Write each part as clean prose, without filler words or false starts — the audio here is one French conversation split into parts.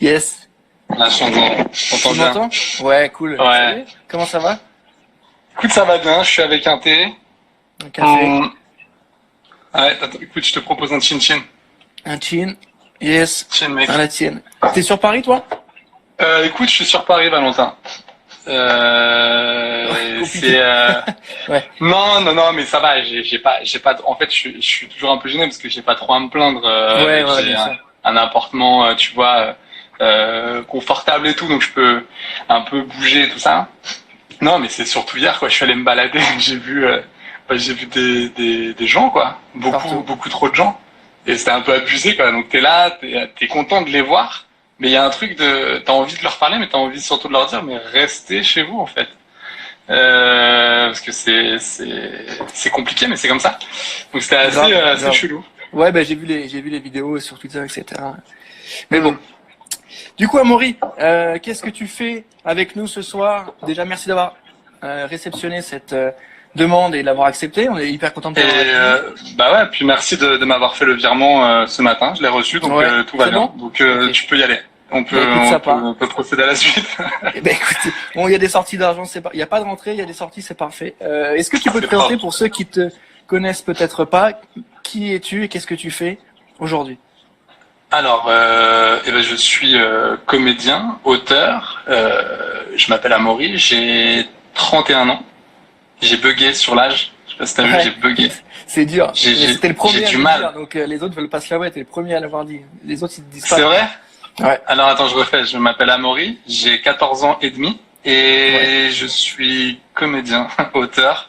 Yes. La chanson, Tu t'entends bien? m'entends? Ouais, cool. Ouais. Salut. Comment ça va? Écoute, ça va bien, je suis avec un thé. Un café, Ouais, attends, écoute, je te propose un chin-chin. un chin. Yes. Chin, mec. À la tienne. T'es sur Paris, toi? Écoute, je suis sur Paris, Valentin. Ouais, compliqué. C'est Ouais. non, mais ça va. J'ai pas. En fait, je suis toujours un peu gêné parce que j'ai pas trop à me plaindre. Ouais, ouais, J'ai bien sûr. un appartement, tu vois, confortable et tout, donc je peux un peu bouger et tout ça. Non, mais c'est surtout hier, quoi. Je suis allé me balader, j'ai vu des gens, quoi. Partout. Beaucoup trop de gens. Et c'était un peu abusé, quoi. Donc t'es là, t'es content de les voir, mais il y a un truc t'as envie de leur parler, mais t'as envie surtout de leur dire, mais restez chez vous, en fait. Parce que c'est compliqué, mais c'est comme ça. Donc c'était Grave, assez grave. chelou. Ouais, bah, j'ai vu les vidéos sur Twitter, etc. Mais bon. Du coup, Amaury, qu'est-ce que tu fais avec nous ce soir? Déjà, merci d'avoir réceptionné cette demande et de l'avoir accepté. On est hyper content de Et t'avoir accueilli. bah ouais, puis merci de m'avoir fait le virement ce matin. Je l'ai reçu, donc Ouais, tout va c'est bien. bon? Donc Ok. tu peux y aller. Bah écoute, ça part. On peut procéder à la suite. Eh ben écoute, bon, il y a des sorties d'argent, il y a pas de rentrée, il y a des sorties, c'est parfait. Est-ce que tu peux te C'est présenter propre. pour ceux qui te connaissent peut-être pas? Qui es-tu et qu'est-ce que tu fais aujourd'hui? Alors, eh ben, je suis comédien, auteur. Je m'appelle Amaury, j'ai 31 ans. J'ai bugué sur l'âge. Je sais pas si t'as vu, Ouais, j'ai bugué. c'est dur. J'ai Mais j'ai- c'était le j'ai premier à du le mal. dire, donc les autres veulent pas se l'avouer. T'es le premier à l'avoir dit. Les autres ils te disent C'est pas. vrai? Ouais, Alors attends, je refais. Je m'appelle Amaury, j'ai 14 ans et demi ouais. et je suis comédien, auteur.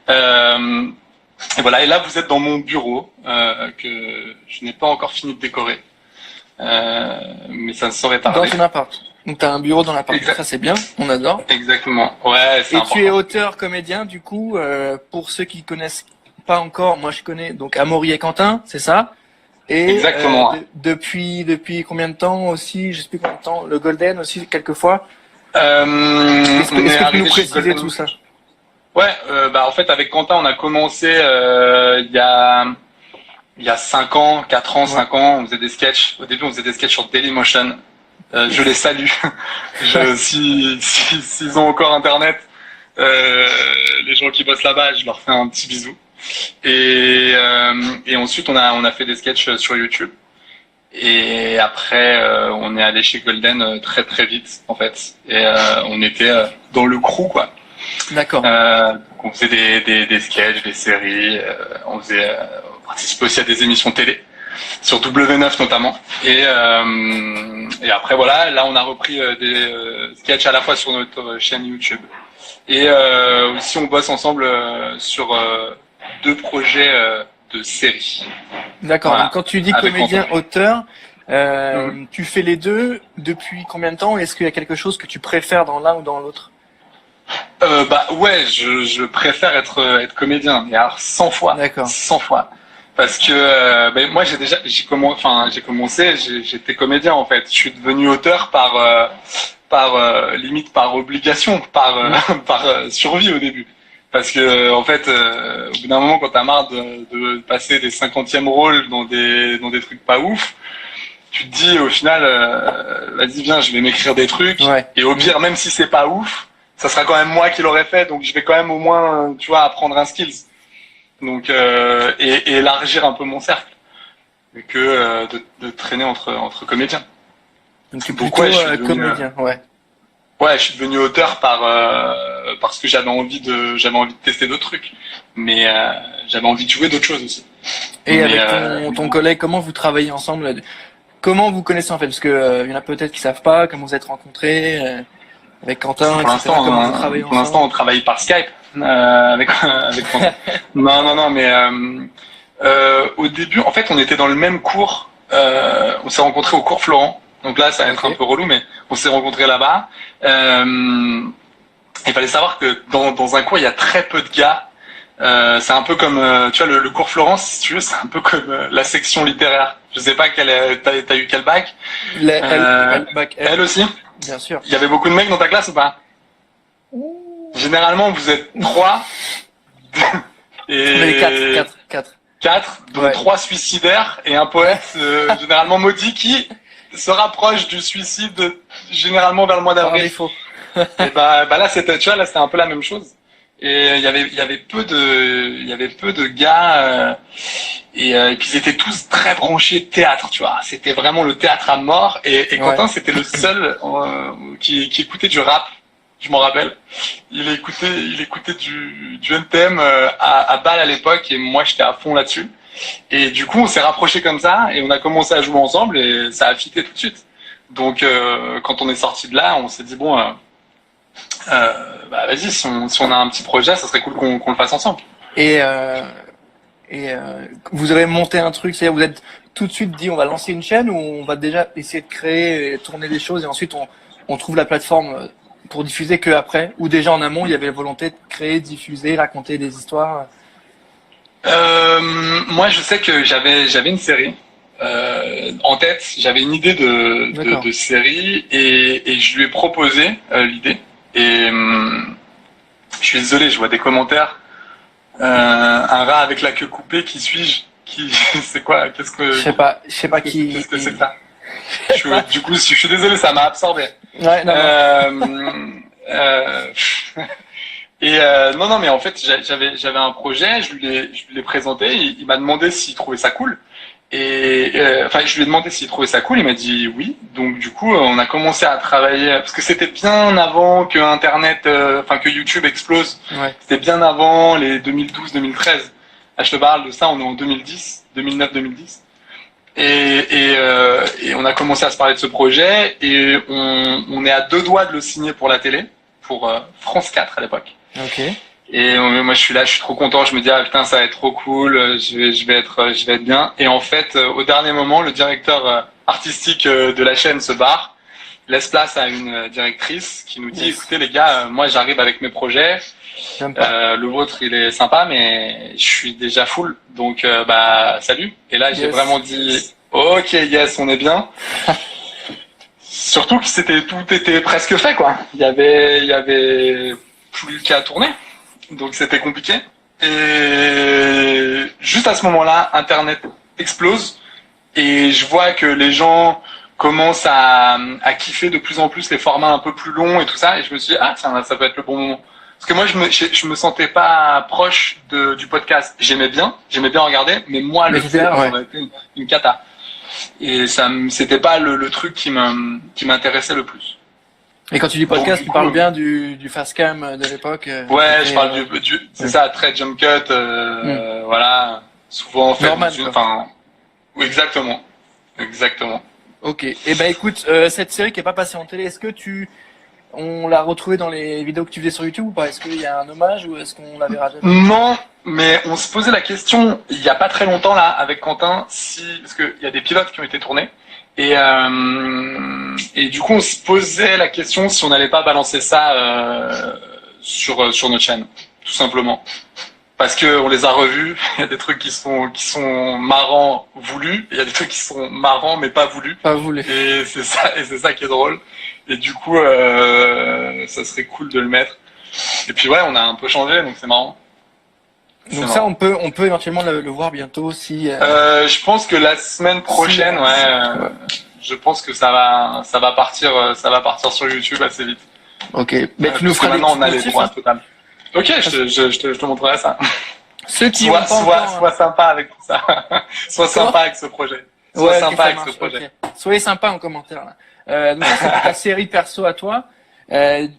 Euh, et voilà, et là vous êtes dans mon bureau que je n'ai pas encore fini de décorer. Mais ça ne saurait Dans tarder. ton appart. Donc t'as un bureau dans l'appart. Ça Exact, c'est bien, on adore. exactement. Ouais, c'est Et tu es important. auteur comédien du coup. Pour ceux qui connaissent pas encore, moi je connais donc Amaury et Quentin, c'est ça. Et Exactement. Ouais. depuis combien de temps aussi, je sais plus combien de temps, le Golden aussi quelquefois. On Est-ce est que tu peux nous arrivé chez préciser Golden. tout ça? Ouais, bah en fait avec Quentin on a commencé il y a 5 ans, 4 ans, Ouais. 5 ans, on faisait des sketchs. Au début on faisait des sketchs sur Dailymotion. Je les salue. Ouais. S'ils ont encore internet, les gens qui bossent là-bas, je leur fais un petit bisou. Et ensuite on a fait des sketchs sur YouTube. Et après, on est allé chez Golden très très vite en fait. Et on était dans le crew quoi. D'accord. Donc on faisait des sketchs, des séries. On participait aussi à des émissions télé sur W9 notamment. Et après voilà, là on a repris des sketchs à la fois sur notre chaîne YouTube. Et aussi on bosse ensemble sur 2 projets de séries. D'accord. Donc Voilà, quand tu dis avec comédien, Quentin. auteur, Mhm. tu fais les deux depuis combien de temps? Est-ce qu'il y a quelque chose que tu préfères dans l'un ou dans l'autre? Bah ouais, je préfère être comédien. Et alors 100 fois, D'accord. 100 fois. Parce que ben, moi j'ai commencé, j'étais comédien en fait. Je suis devenu auteur par limite par obligation, Mm. par survie au début. Parce que en fait, au bout d'un moment, quand t'as marre de passer des 50e rôles dans des trucs pas ouf, tu te dis au final, vas-y viens, je vais m'écrire des trucs. Ouais. Et au Mm. pire, même si c'est pas ouf, ça sera quand même moi qui l'aurais fait, donc je vais quand même au moins, tu vois, apprendre un skills. Donc et élargir un peu mon cercle que de traîner entre comédiens. Donc tu es Donc plutôt ouais, je suis devenu comédien. Ouais. ouais, je suis devenu auteur parce que j'avais envie de tester d'autres trucs, mais j'avais envie de jouer d'autres choses aussi. Et Mais avec ton collègue, comment vous travaillez ensemble? Comment vous connaissez en fait? Parce que il y en a peut-être qui savent pas comment vous êtes rencontrés avec Quentin, etc. Comment vous travaillez pour l'instant, ensemble? on travaille par Skype avec Quentin. Non, mais au début, en fait, on était dans le même cours. On s'est rencontrés au cours Florent. Donc là, ça va être un Ok. peu relou, mais on s'est rencontrés là-bas. Il fallait savoir que dans un cours, il y a très peu de gars. C'est un peu comme, tu vois, le cours Florence, si tu veux, c'est un peu comme la section littéraire. Je sais pas t'as eu quel bac. Bac L, Elle aussi. bien sûr. Il y avait beaucoup de mecs dans ta classe ou pas? Généralement, vous êtes 3 On est et quatre. 4, dont Ouais. 3 suicidaires et un poète généralement maudit qui se rapproche du suicide généralement vers le mois Par d'avril. défaut. Et bah là c'était, tu vois, là c'était un peu la même chose. Et il y avait peu de gars et puis ils étaient tous très branchés théâtre, tu vois. C'était vraiment le théâtre à mort. Et Quentin c'était le seul qui écoutait du rap. Je m'en rappelle. Il écoutait du NTM à balle à l'époque et moi j'étais à fond là-dessus. Et du coup on s'est rapprochés comme ça et on a commencé à jouer ensemble et ça a fité tout de suite. Donc quand on est sorti de là, on s'est dit bon. Bah vas-y, si on a un petit projet, ça serait cool qu'on le fasse ensemble. Et vous avez monté un truc, c'est-à-dire vous êtes tout de suite dit on va lancer une chaîne ou on va déjà essayer de créer et tourner des choses et ensuite on trouve la plateforme pour diffuser que après, ou déjà en amont il y avait la volonté de créer, diffuser, raconter des histoires? Moi je sais que j'avais une série en tête, j'avais une idée de série et je lui ai proposé l'idée. Et je suis désolé, je vois des commentaires. Un rat avec la queue coupée, qui suis-je? C'est quoi? Je sais pas qui. Qu'est-ce que c'est que ça? Du coup, je suis désolé, ça m'a absorbé. Ouais, non. Non, mais en fait, j'avais un projet, je lui l'ai présenté, il m'a demandé s'il trouvait ça cool. Enfin, je lui ai demandé s'il trouvait ça cool, il m'a dit oui. Donc du coup, on a commencé à travailler parce que c'était bien avant que Internet, que YouTube explose. Ouais. C'était bien avant les 2012-2013. Là, je te parle de ça, on est en 2010, 2009-2010. Et on a commencé à se parler de ce projet et on est à 2 doigts de le signer pour la télé, pour France 4 à l'époque. Ok. Et moi je suis là, je suis trop content, je me dis ah putain ça va être trop cool, je vais être bien. Et en fait au dernier moment le directeur artistique de la chaîne se barre, laisse place à une directrice qui nous dit écoutez les gars, moi j'arrive avec mes projets, le vôtre il est sympa mais je suis déjà full donc bah salut. Et là j'ai vraiment dit ok yes on est bien. Surtout que tout était presque fait quoi. Il y avait plus qu'à tourner. Donc c'était compliqué. Et juste à ce moment-là, Internet explose et je vois que les gens commencent à kiffer de plus en plus les formats un peu plus longs et tout ça. Et je me suis dit, ah tiens, ça peut être le bon moment. Parce que moi, je me sentais pas proche du podcast. J'aimais bien regarder, mais moi, le faire, ça aurait été une cata. Et c'était pas le truc qui m'intéressait le plus. Et quand tu dis podcast, tu parles bien du Fastcam de l'époque. Ouais, je parle c'est ça, très jump cut, voilà, souvent fait. Normal, oui, exactement. Ok. Et ben écoute, cette série qui est pas passée en télé, est-ce que on l'a retrouvée dans les vidéos que tu faisais sur YouTube ou pas? Est-ce qu'il y a un hommage ou est-ce qu'on la verra jamais? Non, mais on se posait la question il y a pas très longtemps là avec Quentin parce que il y a des pilotes qui ont été tournés. Et du coup, on se posait la question si on n'allait pas balancer ça sur notre chaîne, tout simplement. Parce que on les a revus. Il y a des trucs qui sont marrants voulus, et il y a des trucs qui sont marrants mais pas voulus. Pas voulu. Et c'est ça qui est drôle. Et du coup, ça serait cool de le mettre. Et puis ouais, on a un peu changé, donc c'est marrant. Donc ça, on peut éventuellement le voir bientôt si. Je pense que la semaine prochaine, je pense que ça va partir sur YouTube assez vite. Ok. Mais tu nous feras maintenant on a les droits total. Ok, je te montrerai ça. Ceux qui sois sympa avec tout ça. Sois sympa avec ce projet. Sois sympa avec ce projet. Okay. Soyez sympa en commentaire là. Donc c'est ta série perso à toi.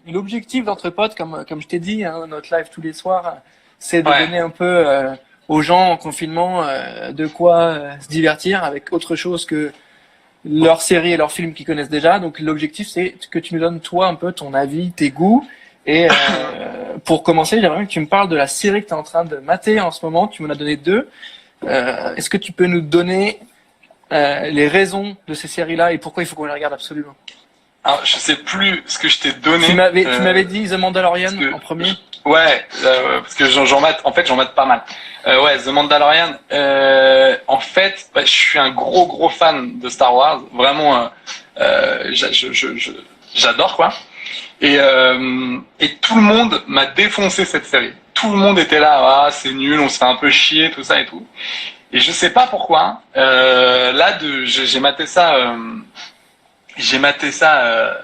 L'objectif d'entre potes, comme je t'ai dit, notre live tous les soirs, c'est de donner un peu aux gens en confinement de quoi se divertir avec autre chose que leurs séries et leurs films qu'ils connaissent déjà. Donc l'objectif c'est que tu nous donnes toi un peu ton avis, tes goûts. Et pour commencer, j'aimerais que tu me parles de la série que tu es en train de mater en ce moment. Tu m'en as donné 2. Est-ce que tu peux nous donner les raisons de ces séries-là et pourquoi il faut qu'on les regarde absolument? Alors, je sais plus ce que je t'ai donné. Tu m'avais dit The Mandalorian en premier. Ouais, parce que j'en mate pas mal. Ouais, The Mandalorian. En fait, je suis un gros fan de Star Wars. Vraiment, j'adore quoi. Et tout le monde m'a défoncé cette série. Tout le monde était là, c'est nul, on se fait un peu chier, tout ça et tout. Et je sais pas pourquoi. Là, j'ai maté ça J'ai maté ça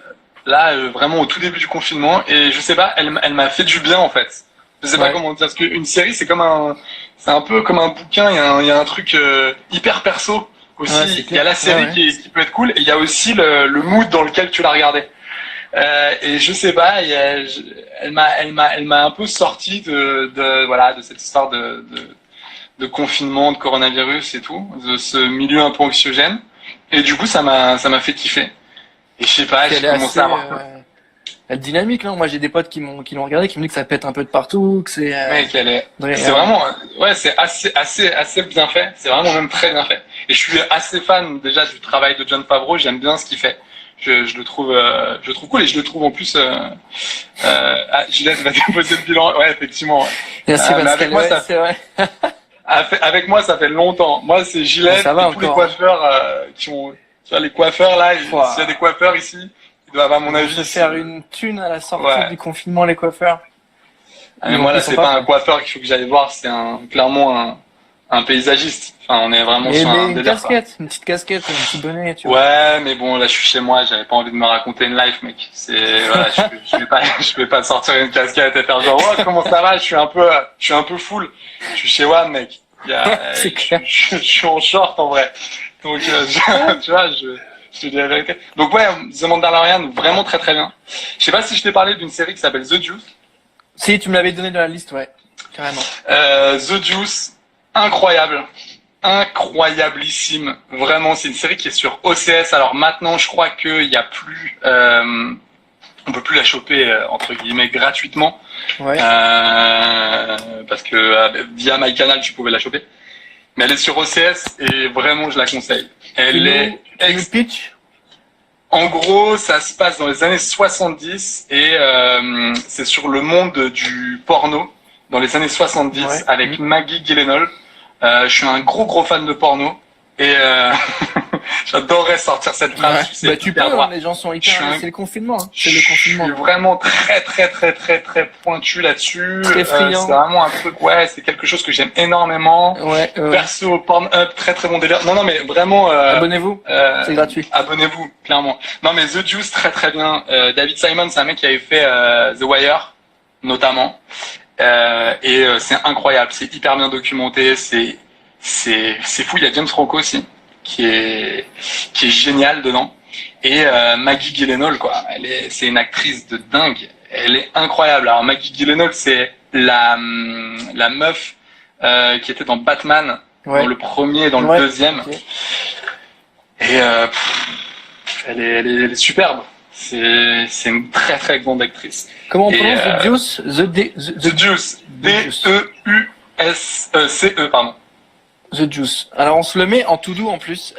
là vraiment au tout début du confinement et je sais pas, elle m'a fait du bien en fait. Je sais pas Ouais. comment dire parce qu'une série c'est un peu comme un bouquin. Il y a un truc hyper perso aussi. Ouais, c'est Il y a la clair. série Ouais, ouais. qui peut être cool et il y a aussi le mood dans lequel tu l'as regardé. Et je sais pas, elle m'a un peu sorti voilà de cette histoire de confinement, de coronavirus et tout, de ce milieu un peu anxiogène. Et du coup, ça m'a fait kiffer. Et je sais pas, Puis j'ai elle est commencé assez à avoir. dynamique, non? Moi, j'ai des potes qui l'ont regardé, qui me disent que ça pète un peu de partout, que c'est Mec, c'est euh, vraiment, ouais, c'est assez bien fait. C'est vraiment même très bien fait. Et je suis assez fan déjà du travail de Jon Favreau. J'aime bien ce qu'il fait. Je le trouve cool et je le trouve en plus. Gillette va déposer le bilan. Ouais, effectivement. Ouais. Merci Mais Pascal, ouais, c'est vrai. avec moi, ça fait longtemps. Moi, c'est Gillette Ça va et tous les encore. coiffeurs qui ont, tu vois, les coiffeurs là. Ouah. S'il y a des coiffeurs ici, ils doivent à mon Ils vont avis se faire une thune à la sortie Ouais. du confinement, les coiffeurs. Ah, mais moi là, Ils sont c'est pas un coiffeur qu'il faut que j'aille voir, c'est clairement un paysagiste. Enfin, on est vraiment sur un une délire. casquette, une petite casquette, un petit bonnet, tu Quoi. vois. Ouais, mais bon, là, je suis chez moi, j'avais pas envie de me raconter une life, mec. Voilà, je vais pas sortir une casquette et faire genre, oh, comment ça va? Je suis un peu full. Je suis chez WAM, mec. C'est clair. Je suis en short, en vrai. Donc, tu vois, je te dis la vérité. Donc ouais, The Mandalorian, vraiment très très bien. Je sais pas si je t'ai parlé d'une série qui s'appelle The Juice. Si, tu me l'avais donné dans la liste, ouais. Carrément. The Juice, incroyable. Incroyablissime. Vraiment, c'est une série qui est sur OCS. Alors maintenant, je crois qu'il y a plus, on peut plus la choper, entre guillemets, gratuitement. Ouais. Parce que via MyCanal, tu pouvais la choper. Mais elle est sur OCS et vraiment, je la conseille. Tu nous pitch? En gros, ça se passe dans les années 70 et c'est sur le monde du porno dans les années 70 Ouais. avec Maggie Gyllenhaal. Je suis un gros fan de porno et j'adorerais sortir cette phrase. Ouais. Tu sais, Bah, tu peux, hyper droit. hein, les gens sont hyper. C'est le confinement, hein. C'est Je le confinement. suis vraiment très pointu là-dessus. Très friand. C'est vraiment un truc, ouais, c'est quelque chose que j'aime énormément. Ouais. Perso, Pornhub, très bon délire. Non, mais vraiment. Abonnez-vous. C'est gratuit. Abonnez-vous, clairement. Non, mais The Juice, très bien. David Simon, c'est un mec qui avait fait The Wire, notamment. Et c'est incroyable. C'est hyper bien documenté. C'est fou. Il y a James Franco aussi, qui est génial dedans. Et Maggie Gyllenhaal, quoi. C'est une actrice de dingue. Elle est incroyable. Alors Maggie Gyllenhaal, c'est la meuf qui était dans Batman, Ouais. dans le premier et dans le Ouais. deuxième. Ok. Et elle est superbe. C'est une très grande actrice. Comment on Et, prononce The Juice? The Juice. D-E-U-S-C-E, pardon. The Juice. Alors on se le met en to-do en plus.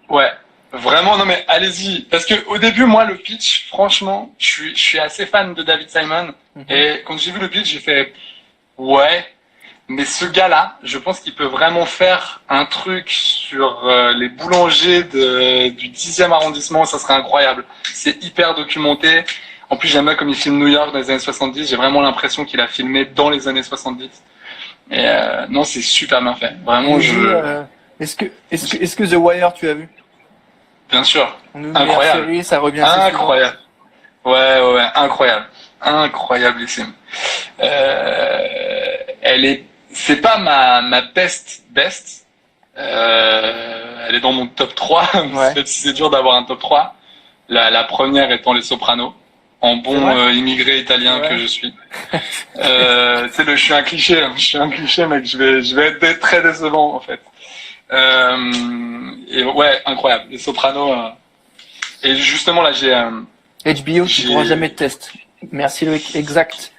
Ouais. Vraiment, non mais allez-y. Parce que au début, moi, le pitch, franchement, je suis assez fan de David Simon. Et quand j'ai vu le pitch, j'ai fait, ouais. Mais ce gars-là, je pense qu'il peut vraiment faire un truc sur les boulangers du 10e arrondissement, ça serait incroyable. C'est hyper documenté. En plus, j'aime bien comme il filme New York dans les années 70. J'ai vraiment l'impression qu'il a filmé dans les années 70. Et non, c'est super bien fait. Vraiment, Est-ce que The Wire tu as vu? Bien sûr. Une Incroyable. série, ça revient assez Incroyable. Ouais, incroyable. Incroyablissime. C'est pas ma best. Elle est dans mon top 3, Ouais. même si c'est dur d'avoir un top 3. La première étant Les Sopranos, en bon immigré italien que je suis. Je suis un cliché, mec, je vais être très décevant, en fait. Et ouais, incroyable. Les Sopranos, et justement, là, HBO, tu pourras jamais de test. Merci Loïc, exact.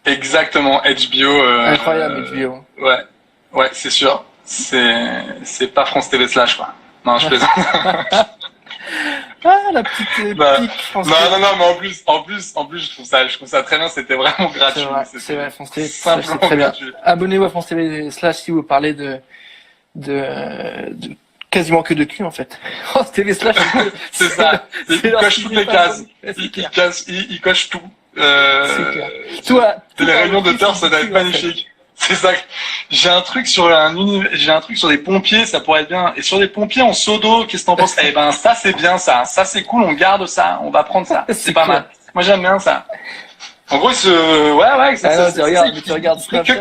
Exactement, HBO. Incroyable HBO. Ouais, c'est sûr. C'est pas France TV Slash, quoi. Non, je plaisante. Ah, la petite pique française. Non, mais en plus, je trouve ça très bien. C'était vraiment gratuit. C'est vrai, France TV Slash, c'est très bien. gratuit. Abonnez-vous à France TV Slash si vous parlez de quasiment que de cul en fait. France TV Slash. C'est ça. Il coche toutes les cases. Il coche tout. C'est clair. Toi, les réunions d'auteurs, ça doit être magnifique. C'est ça. J'ai un truc sur j'ai un truc sur des pompiers, ça pourrait être bien. Et sur des pompiers en seau d'eau, qu'est-ce que t'en penses? Eh ben, ça c'est bien ça. Ça c'est cool, on garde ça, on va prendre ça. C'est pas mal. Moi j'aime bien ça. En gros, ouais, tu regardes Snapchat,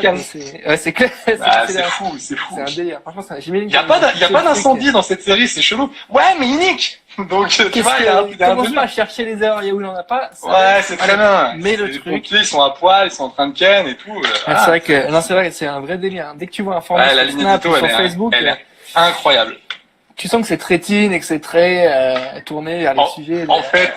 c'est clair. C'est fou. C'est un délire. Franchement, il y a pas d'incendie dans cette série, c'est chelou. Ouais, mais il nique. Donc, tu vois, commence pas à chercher les erreurs, il y a où il en a pas. Ouais, c'est très bien. Mais le truc. truc. Les pompiers, ils sont à poil, ils sont en train de ken et tout. C'est vrai que, c'est un vrai délire. Dès que tu vois un format sur Snap ou sur Facebook, elle est incroyable. Tu sens que c'est très teen et que c'est très tourné vers les sujets. En fait,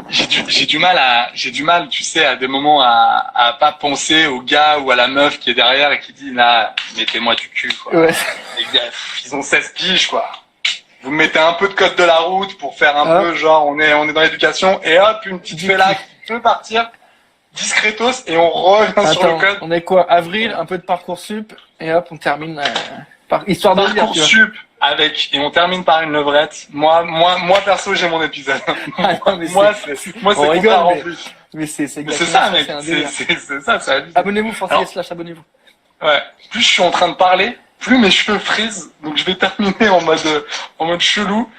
j'ai du mal, tu sais, à des moments à pas penser au gars ou à la meuf qui est derrière et qui dit là, mettez-moi du cul, quoi. Ouais. Les gars, ils ont 16 piges, quoi. Vous mettez un peu de code de la route pour faire un peu genre on est dans l'éducation et hop, une petite fella qui peut partir discretos et on revient sur le code. On est quoi? Avril, un peu de Parcoursup et hop, on termine par histoire de lire. Parcoursup et on termine par une levrette. Moi perso, j'ai mon épisode. Moi c'est contraire en plus. Mais c'est ça, mec. C'est ça, c'est abusé. Abonnez-vous, forcément, abonnez-vous. Ouais. Plus je suis en train de parler, plus mes cheveux frisent. Donc je vais terminer en mode chelou.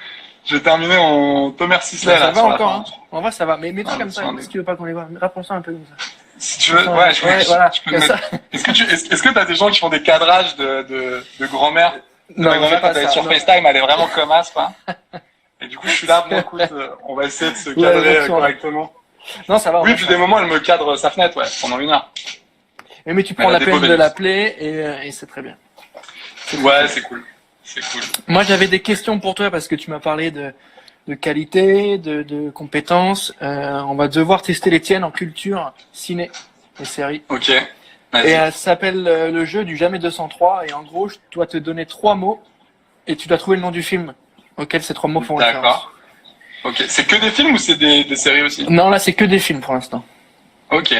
Je vais terminer en Thomas Sisley. Ça va encore, hein. En vrai, ça va. Mais mets-toi comme ça, si tu veux pas qu'on les voit. Rapproche-toi un peu comme ça. Si tu veux, je peux mettre. Est-ce que t'as des gens qui font des cadrages de grand-mère? Non, ma grand-mère, quand elle est sur FaceTime, elle est vraiment comme as, quoi. Et du coup, je suis là, bon, écoute, on va essayer de se cadrer correctement. Non, ça va. Oui, puis des moments, elle me cadre sa fenêtre, ouais, pendant 1 heure. Mais tu prends la peine de l'appeler et c'est très bien. Ouais, c'est cool. C'est cool. Moi, j'avais des questions pour toi parce que tu m'as parlé de qualité, de compétences. On va devoir tester les tiennes en culture, ciné et séries. Ok. Et ça s'appelle le jeu du jamais 203. Et en gros, je dois te donner 3 mots et tu dois trouver le nom du film auquel ces 3 mots font référence. D'accord. Ok. C'est que des films ou c'est des séries aussi? Non, là, c'est que des films pour l'instant. Ok.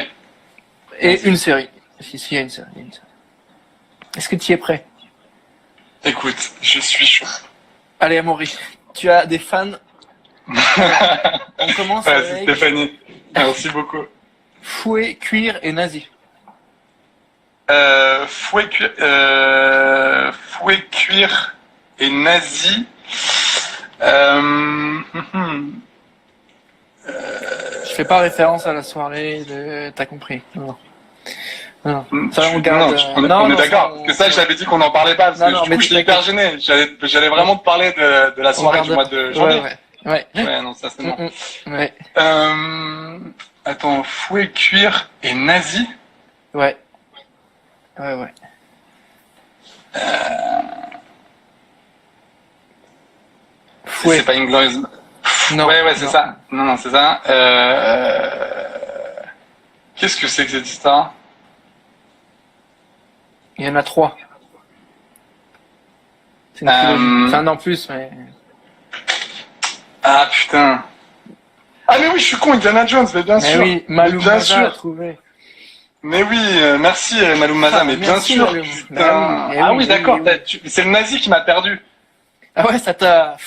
Et une série. Si, il y a une série. Est-ce que tu y es prêt? Écoute, je suis chaud. Allez, Amaury, tu as des fans. On commence avec Stéphanie. Merci beaucoup. Fouet, cuir et nazi. Fouet, cuir et nazi. Je fais pas référence à la soirée de... T'as compris? Non. Ça, on garde. On est d'accord. Parce que ça, j'avais dit qu'on n'en parlait pas. Parce que du coup, j'étais hyper gêné. J'allais vraiment te parler de la soirée du mois de janvier. Ouais, non, ça c'est bon. Ouais. Attends, fouet, cuir et nazi. Ouais. Fouet. C'est pas Inglorious. Non. Ouais, c'est ça. Non, c'est ça. Qu'est-ce que c'est que cette histoire? Il y en a 3. C'est une trilogie. Enfin, non plus, mais... Ah, putain. Ah, mais oui, je suis con, Indiana Jones, mais bien sûr. Oui, Malum Maza a trouvé. Mais oui, merci Malum Maza, mais bien sûr. Putain. Ah oui, d'accord, c'est le nazi qui m'a perdu. Ah ouais, ça t'a...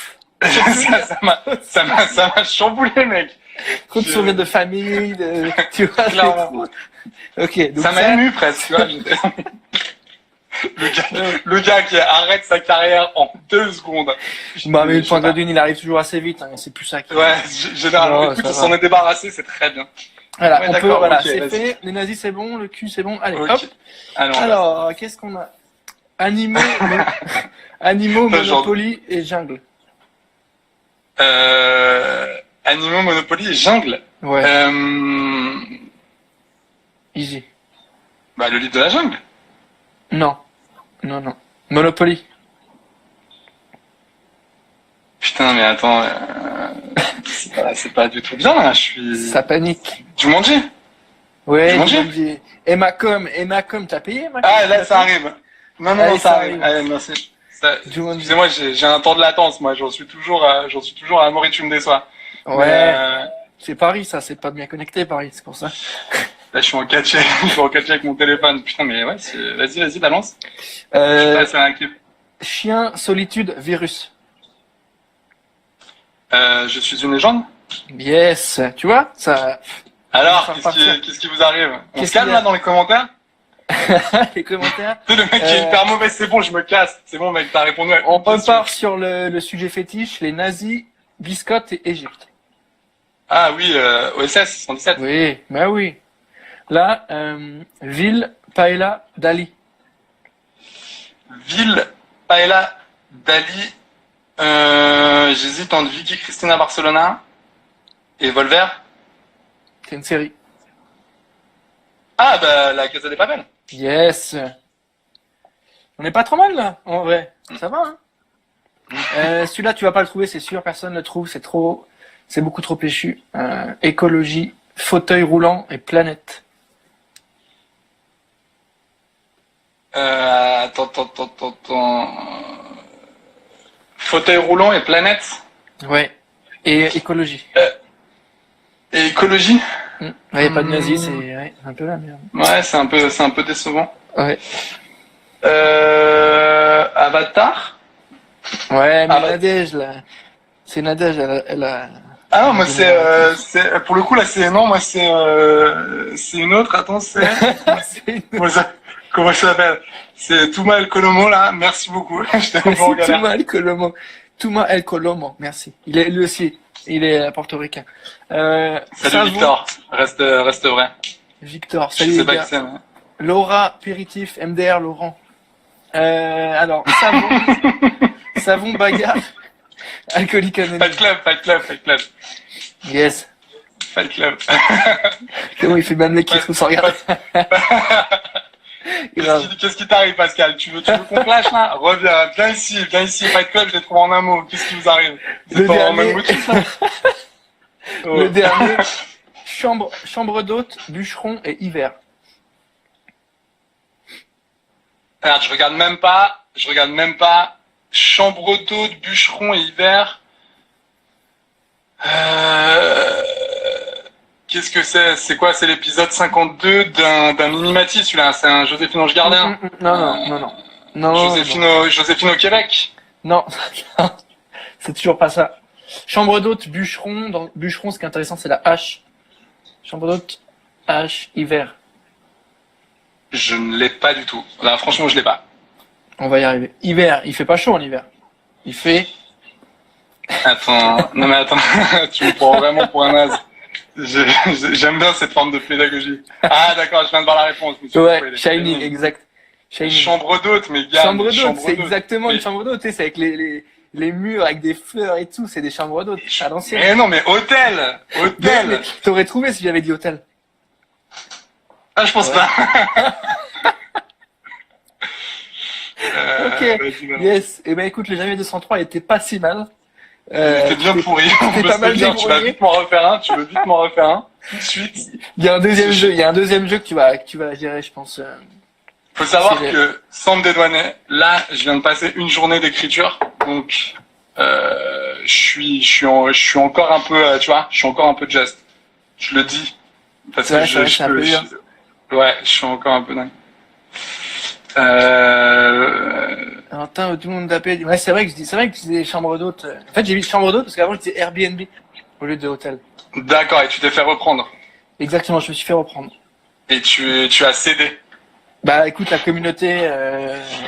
ça m'a chamboulé, mec. Trop de souvenirs de famille, tu vois. Clairement. Ok. Donc ça m'a ému presque, tu vois. Le gars qui arrête sa carrière en 2 secondes. Bah, mais le point de dune, il arrive toujours assez vite, hein, c'est plus ça. Ouais, généralement, écoute, on s'en est débarrassé, c'est très bien. Voilà, c'est fait. Les nazis, c'est bon, le cul, c'est bon. Allez, hop. Alors, qu'est-ce qu'on a? Animaux, Monopoly et jungle. Animaux, Monopoly et jungle. Ouais. Easy. Bah, le livre de la jungle. Non. Monopoly. Putain, mais attends, c'est pas du tout bien, là, Ça panique. Jumanji? Ouais, Jumanji. Emma.com, t'as payé, Emma.com? Ah, là, ça arrive. Non, ça arrive. Allez, merci. Excusez-moi, j'ai un temps de latence, moi, j'en suis toujours à Amaury, tu me déçois. Ouais. C'est Paris, ça, c'est pas bien connecté, Paris, c'est pour ça. Là, je suis en 4G avec mon téléphone. Putain, mais ouais, vas-y, balance. Je suis pas assez clip. Chien, solitude, virus. Je suis une légende. Yes, tu vois, ça. Alors, qu'est-ce qui vous arrive? On se calme là dans les commentaires? Les commentaires. Tu sais, le mec qui est hyper mauvais, c'est bon, je me casse. C'est bon, mec, t'as répondu à On une question. repart sur le sujet fétiche, les nazis, biscottes et Égypte. Ah oui, OSS 117. Oui, bah oui. Là, ville, paella, Dali. Ville, Paella, Dali. J'hésite entre Vicky Cristina Barcelona et Volver. C'est une série. Ah, bah, la Casa des Papel. Yes. On n'est pas trop mal là, en vrai. Ça va, hein. Celui-là, tu vas pas le trouver, c'est sûr. Personne le trouve. C'est beaucoup trop péchu. Écologie, fauteuil roulant et planète. Attends. Fauteuil roulant et planète. Ouais. Et écologie. Et écologie. Ouais, y a pas de nazis, c'est un peu la merde. Ouais, c'est un peu décevant. Ouais. Avatar. Ouais, mais Ah bah- Nadège, là. C'est Nadège, elle a... Ah non, moi c'est pour le coup là c'est non, moi c'est une autre. Attends, c'est C'est une- comment ça s'appelle? C'est Touma El Kolomo là. Merci beaucoup. J'étais un peu en c'est galère. Touma El Colomo. Touma El Colomo, merci. Lui aussi, il est portoricain. Salut Savon- Victor. Reste vrai. Victor, Je salut sais les pas gars. qui c'est. Mais... Laura, Péritif, MDR, Laurent. Alors, savon, bagarre, alcoolique anonyme. Fight Club. Yes. Fight Club. Comment il fait bien le mec qui se sans regarder. Grave. Qu'est-ce qui t'arrive, Pascal? Tu veux qu'on clash là? Reviens, viens ici, Fight Club, je l'ai trouvé en un mot. Qu'est-ce qui vous arrive? Le C'est pas en dernier- même motif là? Oh. Le dernier, chambre d'hôte, bûcheron et hiver. Regarde, je regarde même pas. Chambre d'hôte, bûcheron et hiver. Qu'est-ce que c'est? C'est quoi? C'est l'épisode 52 d'un Minimati, celui-là. C'est un Joséphine Ange Gardien. Non. Joséphine au Québec. Non, c'est toujours pas ça. Chambre d'hôte, bûcheron. Dans bûcheron, ce qui est intéressant, c'est la hache. Chambre d'hôte, hache, hiver. Je ne l'ai pas du tout. Là, franchement, je l'ai pas. On va y arriver. Hiver, il fait pas chaud en hiver. Il fait... Attends, non mais attends, tu me prends vraiment pour un naze. J'aime bien cette forme de pédagogie. Ah d'accord, je viens de voir la réponse. Je me suis Ouais, trompé, Shining, exact. Shining. Chambre d'hôte, mais gars. Chambre mais d'hôte, c'est d'hôte. exactement une Mais- chambre d'hôte. Tu sais, c'est avec les murs, avec des fleurs et tout. C'est des chambres d'hôte à l'ancienne. Mais non, mais hôtel. Mais t'aurais trouvé si j'avais dit hôtel. Ah, je pense Ouais. pas. Ok. Vas-y, maintenant. Yes. Et ben écoute, le Jamais 203 il était pas si mal. C'était bien pourri. On t'es peut pas se mal le dire, tu vas débrouillé. vite m'en refaire un. Tu veux vite m'en refaire un. Tout de suite. Il y a un deuxième jeu. Il y a un deuxième jeu que tu vas gérer, je pense. Faut savoir C'est que, sans me dédouaner, là, je viens de passer une journée d'écriture, donc je suis encore un peu, tu vois, je suis encore un peu just. Je le dis parce C'est vrai, que c'est vrai, c'est un peu dur. ouais, je suis encore un peu dingue. Alors, attends, tout le monde d'appel. Ouais, c'est vrai que je disais chambre d'hôte. En fait, j'ai mis chambre d'hôte parce qu'avant je disais Airbnb au lieu de hôtel. D'accord, et tu t'es fait reprendre Exactement, je me suis fait reprendre. et tu as cédé. Bah, écoute, la communauté.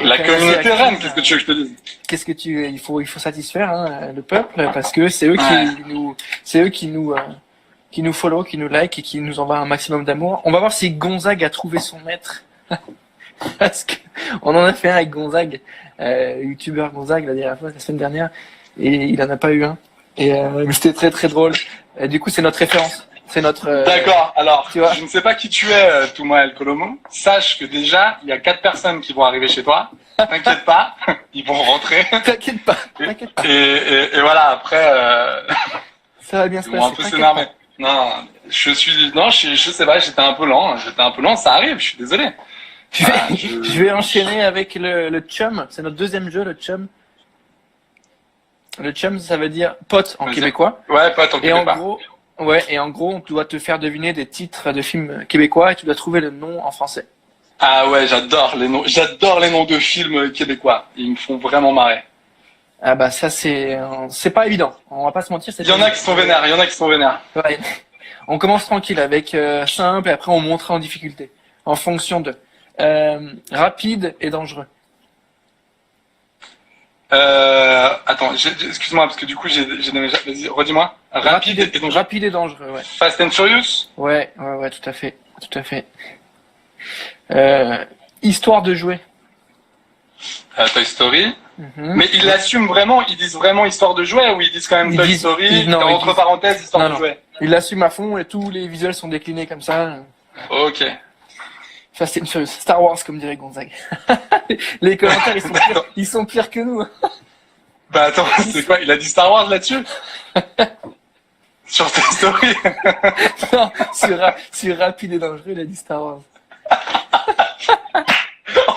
La est communauté assez active. reine, qu'est-ce que tu veux que je te dise? Qu'est-ce que il faut satisfaire hein, le peuple parce que c'est eux qui nous follow, qui nous like et qui nous envoient un maximum d'amour. On va voir si Gonzague a trouvé son maître. Parce que on en a fait un avec Gonzague, youtubeur Gonzague la semaine dernière, et il en a pas eu un. Et mais c'était très très drôle. Du coup, c'est notre référence. C'est notre. D'accord, alors, tu vois. je ne sais pas qui tu es, Touma El Kolomo. Sache que déjà, il y a 4 personnes qui vont arriver chez toi. T'inquiète pas, ils vont rentrer. T'inquiète pas, Et, t'inquiète pas. et voilà, après, Ça va bien se ils vont un passer. peu t'inquiète s'énerver. pas. Non, je sais pas, j'étais un peu lent, ça arrive, je suis désolé. Je vais, Ah, je vais enchaîner avec le chum. C'est notre deuxième jeu, le chum. Le chum, ça veut dire pote en Vas-y. québécois. Ouais, pas tant Et en pas. gros, on doit te faire deviner des titres de films québécois et tu dois trouver le nom en français. Ah ouais, j'adore les noms de films québécois. Ils me font vraiment marrer. Ah bah ça c'est pas évident. On va pas se mentir. Il y en a qui sont vénères, Ouais. On commence tranquille avec simple et après on montera en difficulté en fonction de. rapide et dangereux. Attends, excuse-moi, parce que du coup, vas-y, redis-moi. Rapide et dangereux. Rapide et dangereux, ouais. Fast and Furious? Ouais, tout à fait. Tout à fait. Histoire de jouer. Toy Story. Mhm. Mais ils l'assument vraiment, ils disent vraiment histoire de jouet ou ils disent quand même Toy Story, entre parenthèses, histoire de jouet? Ils l'assument à fond et tous les visuels sont déclinés comme ça. Ok. Fast and Furious, Star Wars, comme dirait Gonzague. Les commentaires, ils sont pires que nous. Bah attends, c'est quoi? Il a dit Star Wars là-dessus? Sur Toy Story? Non, sur Rapide et Dangereux, il a dit Star Wars.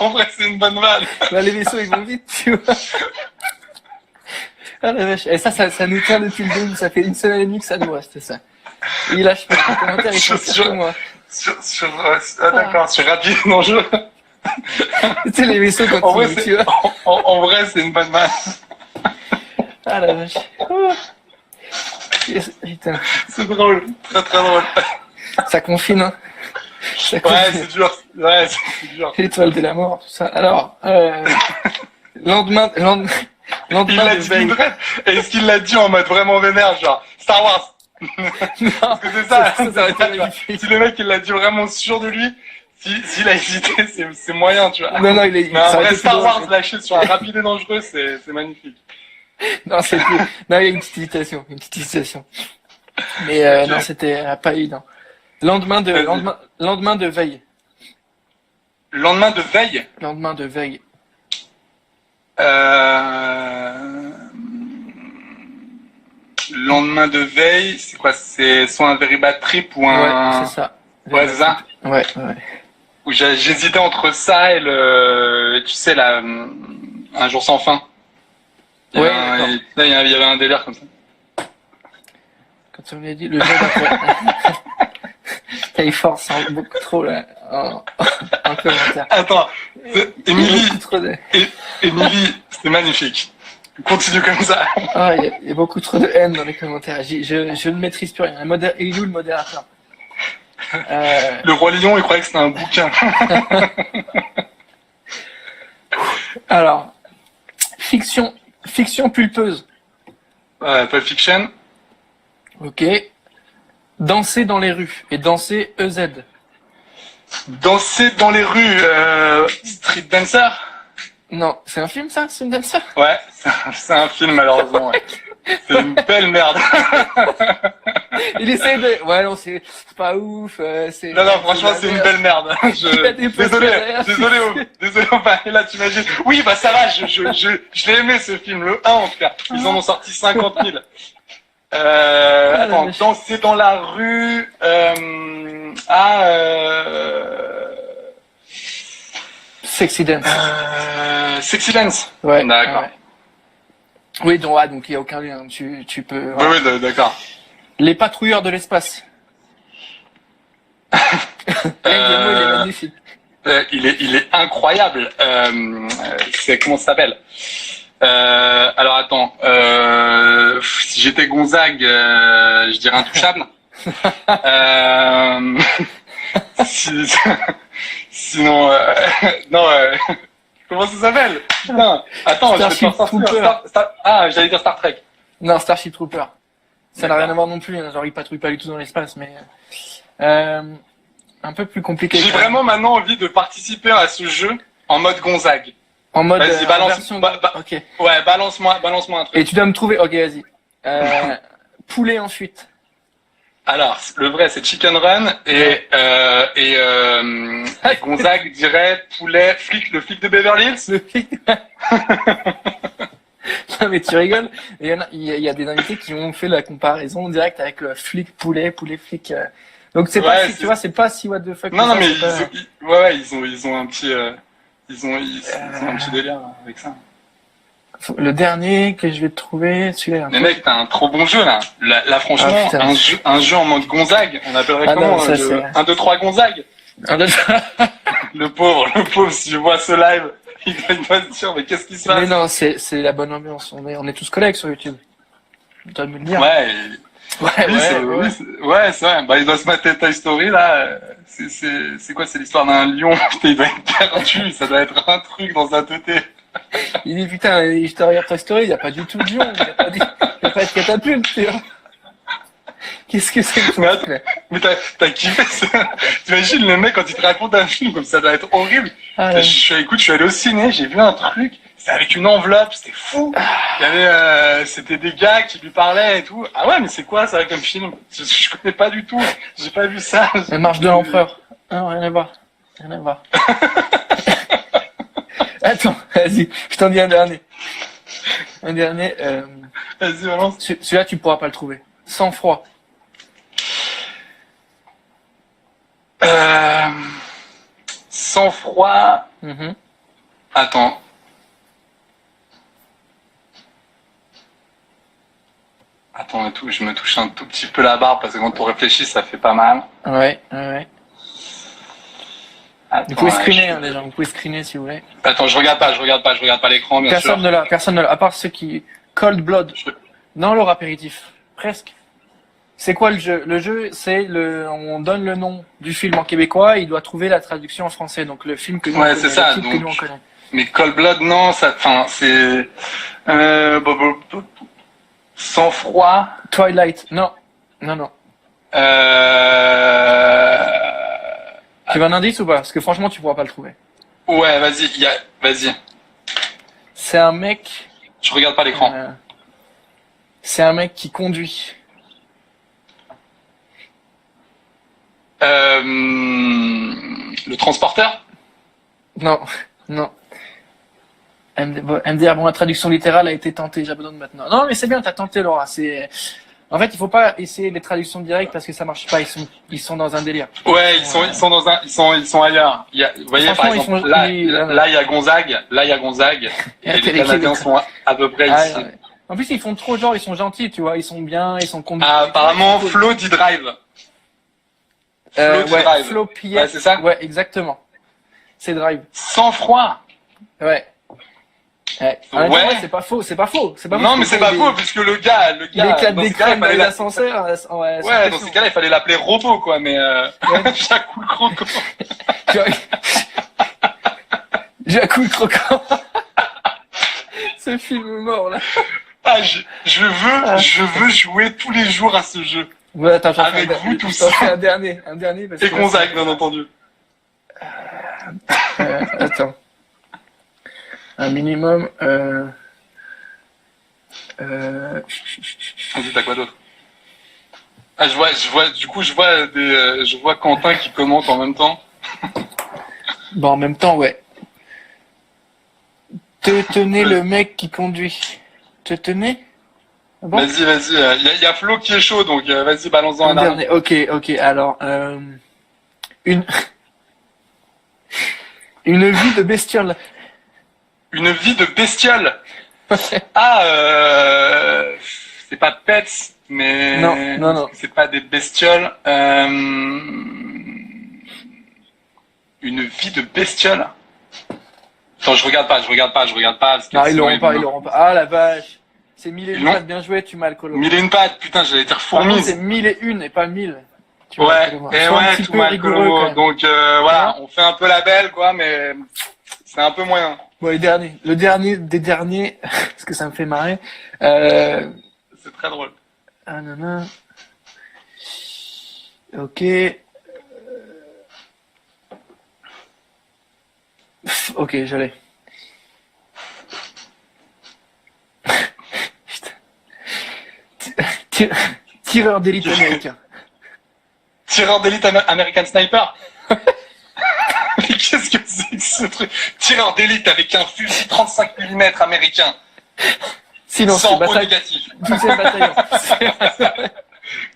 En vrai, c'est une bonne vanne. Bah, les vaisseaux, ils vont vite, tu vois. Ah la vache. Et ça nous tient depuis le début. Ça fait une semaine et demie que ça nous reste, ça. Il lâche pas les commentaires, ils sont pires que moi. D'accord, sur Rapide et Dangereux. Tu sais, les vaisseaux, quand en vrai, tu vois. En vrai, c'est une bonne vanne. Ah la vache. Oh. Yes, putain. C'est drôle, très très drôle. Ça confine, hein. Ça Ouais, confine. c'est dur. Ouais, c'est dur. L'étoile de la mort, tout ça. Alors, lendemain Il l'a de dit veille. bref. Est-ce qu'il l'a dit en mode vraiment vénère, genre Star Wars? Non, Parce que c'est ça. ça aurait été tu vois. magnifique. Si le mec il l'a dit vraiment sûr de lui, s'il a hésité, c'est moyen, tu vois. Non, Mais ça un aurait vrai été Star plus Wars drôle. lâché sur un Rapide et Dangereux, c'est magnifique. Non, non, il y a une petite hésitation, Mais Ok. non, c'était pas évident. Lendemain de veille. Le lendemain de veille, Lendemain de veille. lendemain de veille, c'est quoi? C'est soit un very bad trip ou Ouais, un... c'est ça. Ouais, c'est ça. Ouais. Où j'hésitais entre ça et tu sais, un jour sans fin. Ouais, Il y avait un délire comme ça. Quand on l'a dit, le jour d'après. Il force beaucoup trop, là, en commentaire. Attends, Émilie, Beaucoup trop de... Émilie, c'était magnifique. Continue comme ça. Ah, il y a beaucoup trop de haine dans les commentaires. Je ne maîtrise plus rien. Il est où le modérateur? Le Roi Lion, il croyait que c'était un bouquin. Alors, fiction pulpeuse. Pulp Fiction. Ok. Danser dans les rues. Et danser EZ. Danser dans les rues, Street Dancer. Non, c'est un film ça? C'est une dancer? Ouais, c'est un film malheureusement. Ouais. C'est une belle merde. Il essaie de... Ouais, non, c'est pas ouf. Non, franchement, c'est une belle merde. Il y a des posters derrière. Désolé, et là, t'imagines. Oui, bah ça va, je l'ai aimé ce film, le 1 en tout cas. Ils en ont sorti 50 000. Attends, danser dans la rue, Sexy Dance. Sexy Dance. Ouais. D'accord. Ouais. Oui, donc il n'y a aucun lien. Tu peux... Oui, d'accord. Les patrouilleurs de l'espace. Il est magnifique. Il est incroyable. Comment ça s'appelle? Alors attends. Si j'étais Gonzague, je dirais Intouchable. Sinon, non. Comment ça s'appelle? Putain. Attends, Starship Trooper. J'allais dire Star Trek. Non, Starship Trooper. Ça n'a rien à voir non plus. Hein. Genre, il patrouille pas du tout dans l'espace, mais un peu plus compliqué. J'ai vraiment maintenant envie de participer à ce jeu en mode Gonzague. En mode vas-y, balance. version... Ok. Ouais, balance-moi un truc. Et tu dois me trouver. Ok, vas-y. Poulet en fuite. Alors, le vrai, c'est Chicken Run et Gonzague dirait poulet, le flic de Beverly Hills. Le flic. Non mais tu rigoles. Il y a des invités qui ont fait la comparaison directe avec le flic poulet flic. Donc c'est pas, tu vois, c'est pas si what the fuck. Non, mais ils ont un petit, ils ont un petit délire avec ça. Le dernier que je vais te trouver, celui-là. Mais mec, t'as un trop bon jeu là. Là franchement, un jeu en mode Gonzague, on appellerait comment? 1, 2, 3 Gonzague. 1, 2, 3. Le pauvre, si je vois ce live, il doit se dire, mais qu'est-ce qui se passe? Mais non, c'est la bonne ambiance. On est tous collègues sur YouTube. Tu dois me le dire. Ouais. Ouais, Oui, ouais, ouais. ouais, c'est vrai. Bah, il doit se mater Toy Story, là. C'est quoi? C'est l'histoire d'un lion. Putain, il doit être perdu. Ça doit être un truc dans un teuté. Il dit putain, je te regarde Toy Story, il n'y a pas du tout de lion, il y a pas de catapulte, tu vois. Qu'est-ce que c'est que ce Mais attends, truc là? mais t'as kiffé ça? T'imagines le mec quand il te raconte un film comme ça doit être horrible. Ah, Écoute, je suis allé au ciné, j'ai vu un truc. C'était avec une enveloppe, c'était fou. Il y avait, c'était des gars qui lui parlaient et tout. Ah ouais, mais c'est quoi ça comme film? Je connais pas du tout. J'ai pas vu ça. la marche de l'empereur. Non, rien à voir. Rien à voir. Attends, vas-y, je t'en dis un dernier. Un dernier. Vas-y, balance. Celui-là, tu pourras pas le trouver. Sang froid. Euh, Sang froid. Mhm. Attends. Attends et tout, je me touche un tout petit peu la barbe parce que quand on réfléchit, ça fait pas mal. Ouais, ouais, ouais. Attends, Vous pouvez ouais, screener, hein, les gens. Vous pouvez screener si vous voulez. Attends, je regarde pas l'écran, bien sûr. Personne ne l'a. À part ceux qui. Cold Blood. Je- Non, leur apéritif. Presque. C'est quoi le jeu? Le jeu, on donne le nom du film en québécois, il doit trouver la traduction en français. Donc le film que nous Ouais, on c'est connaît, ça, le titre que donc- nous on connaît. Mais Cold Blood, non, ça, enfin, c'est, sang froid. Twilight. Non. Non, non. Euh... Tu veux un indice ou pas? Parce que franchement, tu pourras pas le trouver. Ouais, vas-y, vas-y. C'est un mec. Je regarde pas l'écran. C'est un mec qui conduit. Le transporteur. Non, non. MDR, bon, la traduction littérale a été tentée, j'abandonne maintenant. Non, mais c'est bien, t'as tenté, Laura. En fait, il faut pas essayer les traductions directes parce que ça marche pas. Ils sont dans un délire. Ouais, ils sont dans un, ils sont ailleurs. Vous voyez, par Franchement, exemple, ils sont- là, il y a Gonzague, et les Canadiens sont à peu près Ah, ici. ouais. En plus, ils font trop genre, ils sont gentils, tu vois. Ils sont bien, ils sont conduits. Ah, apparemment, Flo dit Drive. Flo dit Ouais, Drive. Flo Piet. Ouais, c'est ça? Ouais, exactement. C'est Drive. Sans froid. Ouais. Ouais. Ouais. C'est pas faux, c'est pas faux. C'est pas Non, faux, mais c'est pas faux, puisque le gars, Il éclate dans des ce cas-là, crânes dans les ascenseurs. Ouais, dans ces cas-là, il fallait l'appeler Robot, quoi, mais Jacques ou le Croco. Jacques le croquant. Ce film mort, là. Ah, je veux jouer tous les jours à ce jeu. Ouais, attends, j'en Avec fais vous, tout j'en ça. fais un dernier. Parce Et que- Gonzague, bien entendu. Attends. Un minimum. Vas-y, t'as quoi d'autre? Ah, je vois Quentin qui commente en même temps. Bon, en même temps, ouais. Te tenez le mec qui conduit. Te tenez? Ah bon? Vas-y. Il y a Flo qui est chaud, donc vas-y, balance-en Un un dernier. dernier. Ok. Alors, une une vie de bestiole. Une vie de bestiole. Ah, c'est pas Pets, mais Non. c'est pas des bestioles. Une vie de bestiole. Attends, je regarde pas. Parce que Non, ils sinon, l'auront pas. Ah la vache. C'est mille et Ils une l'ont pattes, bien joué, tu m'as le colo. 1001 pattes, putain, j'allais dire Par contre, fourmise. c'est 1001 et pas 1000. Tu m'as Ouais, le colo. et Sois un ouais, petit tout peu mal rigoureux, quand colo. même. Donc voilà, on fait un peu la belle, quoi, mais c'est un peu moyen. Bon, le dernier des derniers, parce que ça me fait marrer. C'est très drôle. Ah, non. Ok. Ok, je l'ai. Putain. Tireur d'élite américain. Tireur d'élite American Sniper. Mais qu'est-ce que c'est que ce truc? Tireur d'élite avec un fusil 35 mm américain. Sinon, Sans c'est haut bataille. négatif. 12e bataillon.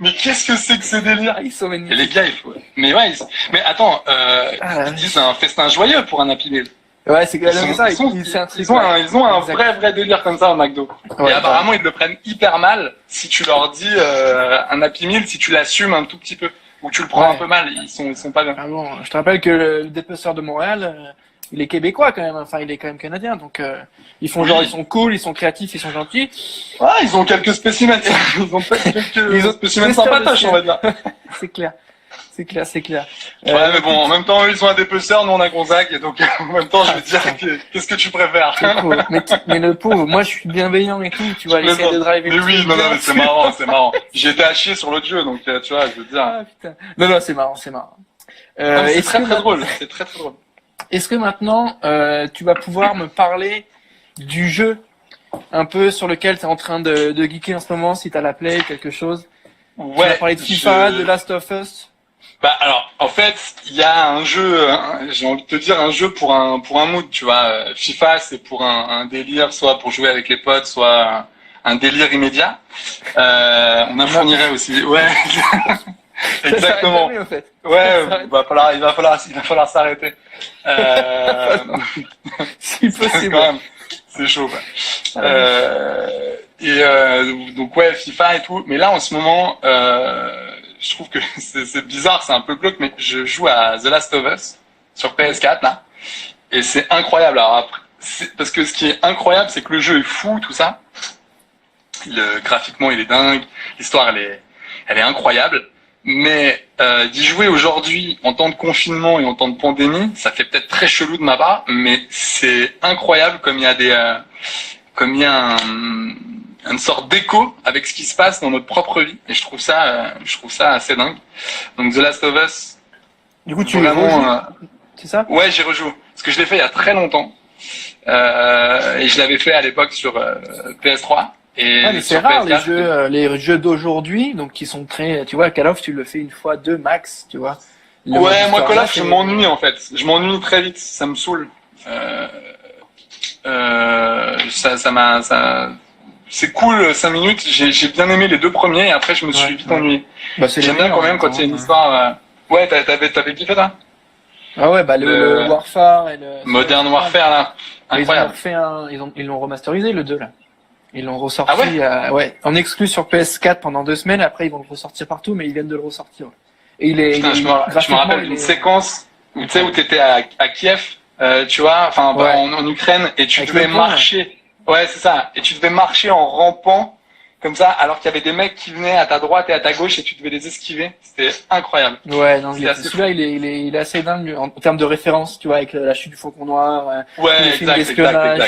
Mais qu'est-ce que c'est que ce délire? Ah, ils sont Et magnifiques. les gars, il faut. Mais ouais, mais attends, Ah, ils disent un festin joyeux pour un Happy Meal. Ouais, c'est Ils, ça. sont- C'est un truc. ils ont un Exact. vrai délire comme ça au McDo. Ouais, Et apparemment, ils le prennent hyper mal si tu leur dis un Happy Meal, si tu l'assumes un tout petit peu. Ou tu le prends Ouais. un peu mal, ils sont pas bien. Ah bon, je te rappelle que le dépeceur de Montréal, il est québécois quand même. Enfin, il est quand même canadien. Donc, ils font genre, ils sont cool, ils sont créatifs, ils sont gentils. Ah, ils ont quelques spécimens. Ils ont spécimens sympatoches, on va dire. C'est clair. C'est clair, c'est clair. Ouais, mais bon, en même temps, eux, ils ont un dépeceur, nous, on a Gonzague, et donc, en même temps, je vais te dire, qu'est-ce que tu préfères? Mais le pauvre, moi, je suis bienveillant et tout, tu vois, essayer de driver. Mais oui, non, mais c'est marrant, c'est marrant. J'ai été à chier sur l'autre jeu, donc, tu vois, je veux dire. Ah, putain. Non, c'est marrant, c'est marrant. C'est très drôle, c'est très drôle. Est-ce que maintenant, tu vas pouvoir me parler du jeu, un peu sur lequel tu es en train de geeker en ce moment, si t'as la play, quelque chose? Ouais. Tu vas parler de FIFA, de Last of Us? Bah alors, en fait, il y a un jeu, j'ai envie de te dire un jeu pour un mood, tu vois. FIFA, c'est pour un délire, soit pour jouer avec les potes, soit un délire immédiat. On fournirait aussi, ouais. Exactement. Jamais, en fait. Ouais, il va falloir s'arrêter. Si possible. Quand même, c'est chaud, quoi. Donc ouais, FIFA et tout. Mais là, en ce moment, je trouve que c'est bizarre, c'est un peu glauque, mais je joue à The Last of Us sur PS4 là, et c'est incroyable. Alors après, parce que ce qui est incroyable, c'est que le jeu est fou, tout ça. Graphiquement, il est dingue. L'histoire, elle est incroyable. Mais d'y jouer aujourd'hui en temps de confinement et en temps de pandémie, ça fait peut-être très chelou de ma part, mais c'est incroyable comme il y a une sorte d'écho avec ce qui se passe dans notre propre vie, et je trouve ça assez dingue. Donc The Last of Us. Du coup, tu vraiment, c'est ça? Ouais, j'y rejoue parce que je l'ai fait il y a très longtemps, et je l'avais fait à l'époque sur PS3. Mais c'est rare les jeux d'aujourd'hui, donc qui sont très, tu vois, Call of, tu le fais une fois, deux max, tu vois. Ouais, moi Call of, je m'ennuie en fait. Je m'ennuie très vite, ça me saoule. C'est cool, 5 minutes. J'ai bien aimé les deux premiers, et après je me suis vite ennuyé. Bah, j'aime bien quand même quand il y a une histoire. Ouais, t'avais kiffé ça? Ah ouais, bah le Warfare et le Modern Warfare là, incroyable. Ils l'ont remasterisé le 2 là. Ils l'ont ressorti, en exclu sur PS4 pendant 2 semaines. Après, ils vont le ressortir partout, mais ils viennent de le ressortir. Ouais. Et je me rappelle d'une séquence où tu sais où t'étais à Kiev, tu vois, enfin en Ukraine, et tu devais marcher. Ouais, c'est ça. Et tu devais marcher en rampant comme ça, alors qu'il y avait des mecs qui venaient à ta droite et à ta gauche, et tu devais les esquiver. C'était incroyable. Ouais, non, celui-là, il est assez dingue en termes de référence, tu vois, avec la chute du Faucon Noir. Ouais, exact.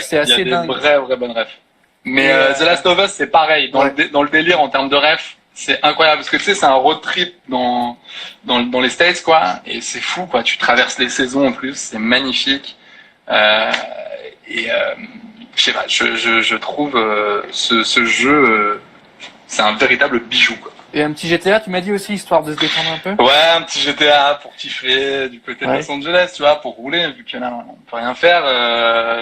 C'est assez dingue. Il y a des vraies bonnes refs. Mais The Last of Us, c'est pareil. Dans le délire en termes de ref, c'est incroyable. Parce que tu sais, c'est un road trip dans les States, quoi. Et c'est fou, quoi. Tu traverses les saisons en plus. C'est magnifique. Je sais pas, je trouve ce jeu, c'est un véritable bijou, quoi. Et un petit GTA, tu m'as dit aussi, histoire de se détendre un peu? Ouais, un petit GTA pour kiffer du côté de Los Angeles, tu vois, pour rouler, vu que là, on peut rien faire.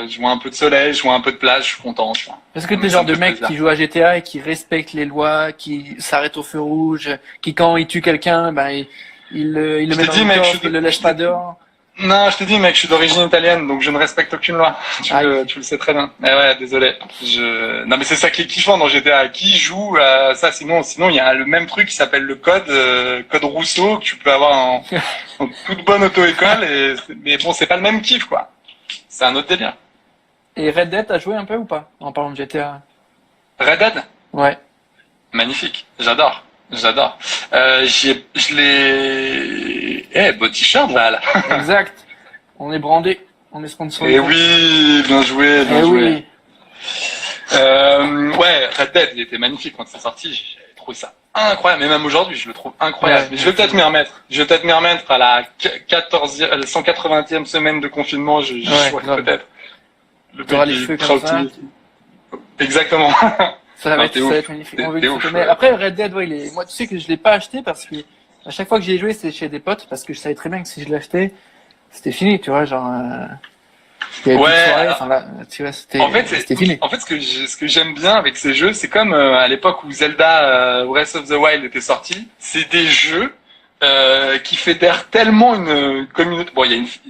Je vois un peu de soleil, je vois un peu de plage, je suis content, tu vois. Est-ce que t'es le genre de mec qui joue à GTA et qui respecte les lois, qui s'arrête au feu rouge, qui quand il tue quelqu'un, ben il le met dans le coffre, il le lâche pas dehors? Non, je te dis, mec, je suis d'origine italienne, donc je ne respecte aucune loi. Tu le sais très bien. Eh ouais, désolé. Non, mais c'est ça qui est kiffant dans GTA. Qui joue à ça? Sinon, il y a le même truc qui s'appelle le code Rousseau, que tu peux avoir en toute bonne auto-école, mais bon, c'est pas le même kiff, quoi. C'est un autre délire. Et Red Dead, t'as joué un peu ou pas? En parlant de GTA. Red Dead? Ouais. Magnifique. J'adore. Je l'ai. Beau t-shirt, Val. Exact. On est brandé. On est sponsorisé. Et oui, bien joué, bien joué. Ouais, Red Dead, il était magnifique quand c'est sorti. J'ai trouvé ça incroyable. Mais même aujourd'hui, je le trouve incroyable. Mais je vais peut-être m'y remettre. À la 180e semaine de confinement. Je jouerai peut-être. Tu auras les cheveux comme ça. Exactement. Ça va être magnifique. Mais après, Red Dead, moi, tu sais que je l'ai pas acheté parce que à chaque fois que j'y ai joué, c'était chez des potes parce que je savais très bien que si je l'achetais, c'était fini, tu vois, genre. C'était fini. En fait, ce que j'aime bien avec ces jeux, c'est comme à l'époque où Zelda Breath of the Wild était sorti. C'est des jeux qui fédèrent tellement une communauté. Bon,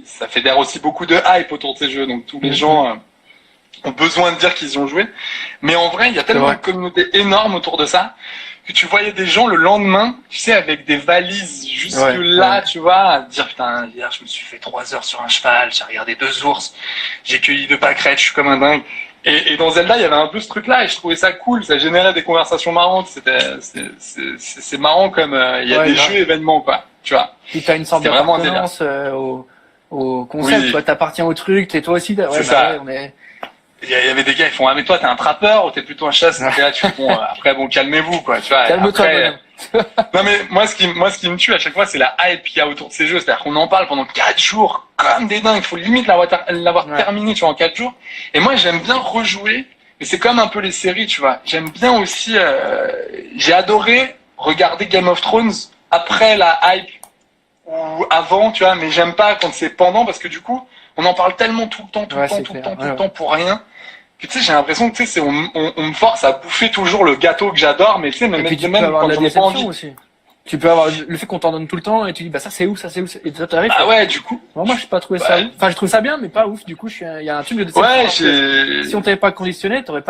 ça fédère aussi beaucoup de hype autour de ces jeux, donc tous les gens ont besoin de dire qu'ils y ont joué. Mais en vrai, il y a tellement une communauté énorme autour de ça que tu voyais des gens le lendemain, tu sais, avec des valises jusque là, tu vois, à te dire putain, hier je me suis fait 3 heures sur un cheval, j'ai regardé 2 ours, j'ai cueilli 2 pâquerettes, je suis comme un dingue. Et dans Zelda, il y avait un peu ce truc-là, et je trouvais ça cool, ça générait des conversations marrantes. C'est marrant comme il y a des jeux événements, quoi, tu vois. Puis t'as une sorte d'appartenance au concept, tu vois, t'appartiens au truc, et toi aussi, c'est ça. Il y avait des gars, ils font ah mais toi t'es un trappeur ou t'es plutôt un chasse. Là, tu fais, bon, après bon calmez-vous quoi, tu vois. Calme-toi. Non mais moi ce qui me tue à chaque fois c'est la hype qu'il y a autour de ces jeux, c'est-à-dire qu'on en parle pendant 4 jours comme des dingues, il faut limite l'avoir terminé tu vois en 4 jours. Et moi j'aime bien rejouer, mais c'est comme un peu les séries tu vois. J'aime bien aussi, j'ai adoré regarder Game of Thrones après la hype ou avant tu vois, mais j'aime pas quand c'est pendant parce que du coup on en parle tellement tout le temps pour rien. Que, tu sais, j'ai l'impression que tu sais, on me force à bouffer toujours le gâteau que j'adore, mais tu sais, même quand j'en ai pas envie. Aussi. Tu peux avoir le fait qu'on t'en donne tout le temps et tu dis bah ça c'est ouf, et toi t'arrives. Ah ouais, du coup. Moi j'ai pas trouvé ça ouf. Enfin je trouve ça bien mais pas ouf. Du coup il y a un truc de déception. Si on t'avait pas conditionné, t'aurais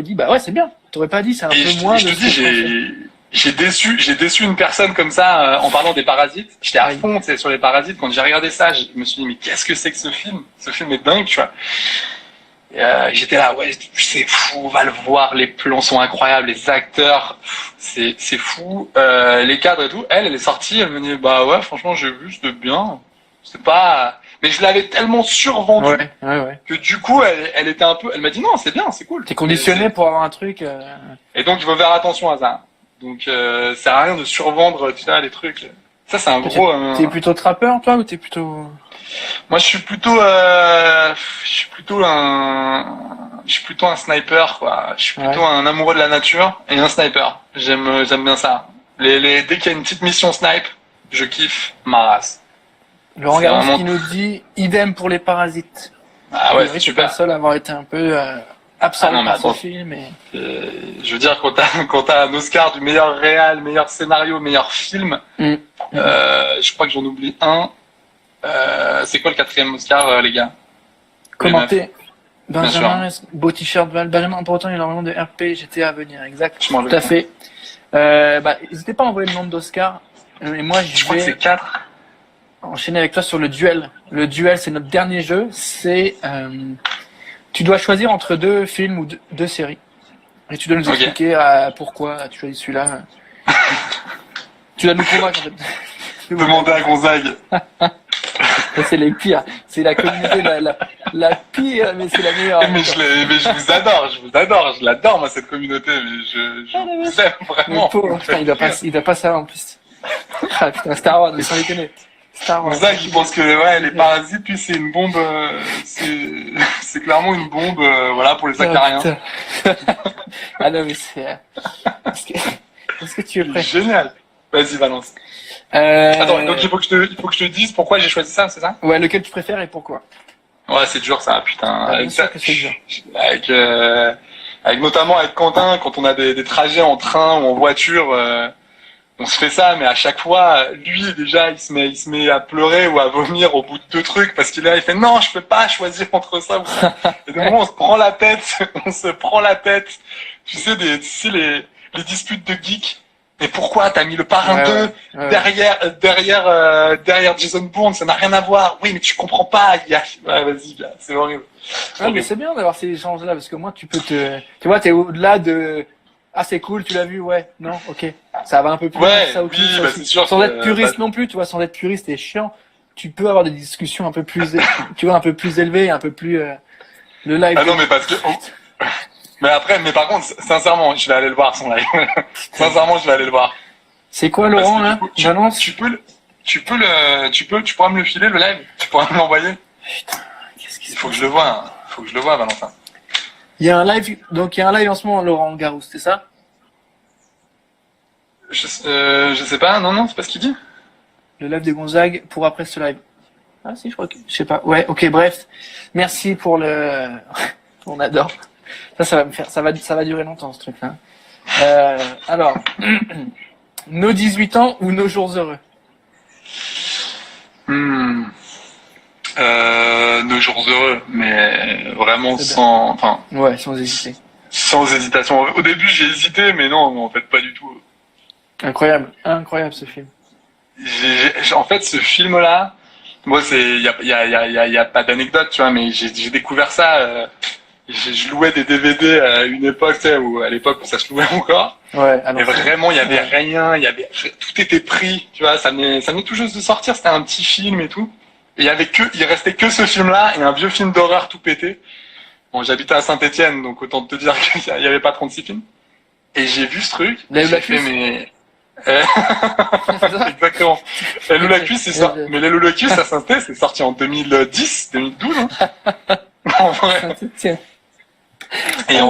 dit bah ouais c'est bien. T'aurais pas dit c'est un peu moins. Je te dis j'ai déçu une personne comme ça en parlant des Parasites. J'étais à fond sur les Parasites. Quand j'ai regardé ça, je me suis dit mais qu'est-ce que c'est que ce film? Ce film est dingue, tu vois. J'étais là, ouais, c'est fou, va le voir, les plans sont incroyables, les acteurs, c'est fou, les cadres et tout. Elle est sortie, elle me dit bah ouais, franchement j'ai vu, c'était bien. C'est pas, mais je l'avais tellement survendu que du coup elle était un peu, elle m'a dit non c'est bien, c'est cool. T'es conditionné pour avoir un truc. Et donc il faut faire attention à ça. Donc ça sert à rien de survendre, tu sais, les trucs. Ça c'est un gros. T'es plutôt trappeur toi ou t'es plutôt. Moi je suis plutôt un sniper quoi. Je suis plutôt un amoureux de la nature et un sniper. J'aime bien ça. Dès qu'il y a une petite mission snipe, je kiffe ma race. Laurent Garros qui nous dit idem pour les Parasites. Ah ouais, c'est super. Je suis pas le seul à avoir été un peu absorbé par ce film. Je veux dire quand t'as un Oscar du meilleur réal, meilleur scénario, meilleur film, je crois que j'en oublie un. C'est quoi le 4e Oscar, les gars? Commenté. Benjamin, beau t-shirt Val. Benjamin, pourtant il y a énormément de RP, GTA à venir, exact. Tout à fait. N'hésitez pas à envoyer le nombre d'Oscars. Et moi, je crois que c'est 4. Enchaîner avec toi sur le duel. Le duel, c'est notre dernier jeu. C'est, tu dois choisir entre 2 films ou 2 séries. Et tu dois nous expliquer pourquoi tu choisis celui-là. Tu dois nous convaincre, en fait. Demandez à Gonzague. C'est les pires. C'est la communauté la pire, mais c'est la meilleure. Mais je vous adore. Je l'adore, moi, cette communauté. Mais je vous aime vraiment. Putain, il doit pas savoir en plus. Ah putain, Star Wars, mais sans déconner. Gonzague, il pense que les Parasites, puis c'est une bombe. C'est clairement une bombe, voilà, pour les acariens. Ah non, mais c'est. Est-ce que tu es prêt? Génial. Vas-y, balance. Attends, donc il faut que je te dise pourquoi j'ai choisi ça, c'est ça? Ouais, lequel tu préfères et pourquoi? Ouais, c'est dur ça, putain. Avec notamment avec Quentin, quand on a des trajets en train ou en voiture, on se fait ça, mais à chaque fois, lui déjà, il se met à pleurer ou à vomir au bout de 2 trucs parce qu'il fait non, je peux pas choisir entre ça ou ça. Et donc on se prend la tête. Tu sais les disputes de geeks. Mais pourquoi t'as mis le Parrain 2 derrière Jason Bourne? Ça n'a rien à voir. Oui, mais tu comprends pas. Vas-y, là, c'est horrible. Mais c'est bien d'avoir ces échanges-là parce que moi, tu vois, t'es au-delà de. Ah, c'est cool, tu l'as vu, ouais. Non, ok. Ça va un peu plus. C'est sûr. Sans être puriste non plus, tu vois, sans être puriste et chiant, tu peux avoir des discussions un peu plus, tu vois, un peu plus élevées, un peu plus. Le live. Ah non, mais parce que. Mais par contre, sincèrement, je vais aller le voir son live. Sincèrement, je vais aller le voir. C'est quoi, Laurent, là? J'annonce. Tu pourras me le filer, le live? Tu pourras me l'envoyer? Putain, qu'est-ce qu'il faut que je le vois, hein. Faut que je le vois, Valentin. Il y a un live en ce moment, Laurent Garous, c'est ça? Je sais pas, non, c'est pas ce qu'il dit. Le live de Gonzague pour après ce live. Ah si, je crois que, je sais pas. Ouais, ok, bref. Merci pour le, on adore. Ça va me faire, ça va durer longtemps, ce truc-là. Alors, nos 18 ans ou nos jours heureux? Nos jours heureux, mais vraiment sans hésiter. sans hésitation. Au début, j'ai hésité, mais non, en fait, pas du tout. Incroyable, incroyable ce film. En fait, ce film-là, moi, y a pas d'anecdote, tu vois, mais j'ai découvert ça. Je louais des DVD à une époque, tu sais, à l'époque où ça se louait encore. Ouais. Et vraiment, il y avait rien, tout était pris, tu vois. Ça venait tout juste de sortir. C'était un petit film et tout. Et il restait que ce film-là et un vieux film d'horreur tout pété. Bon, j'habitais à Saint-Étienne, donc autant te dire qu'il y avait pas 36 films. Et j'ai vu ce truc. J'ai fait mais exactement. Les Loulacus, c'est ça. Mais les Loulacus, à Saint-Étienne, c'est sorti en 2010, 2012. Hein. En vrai. Et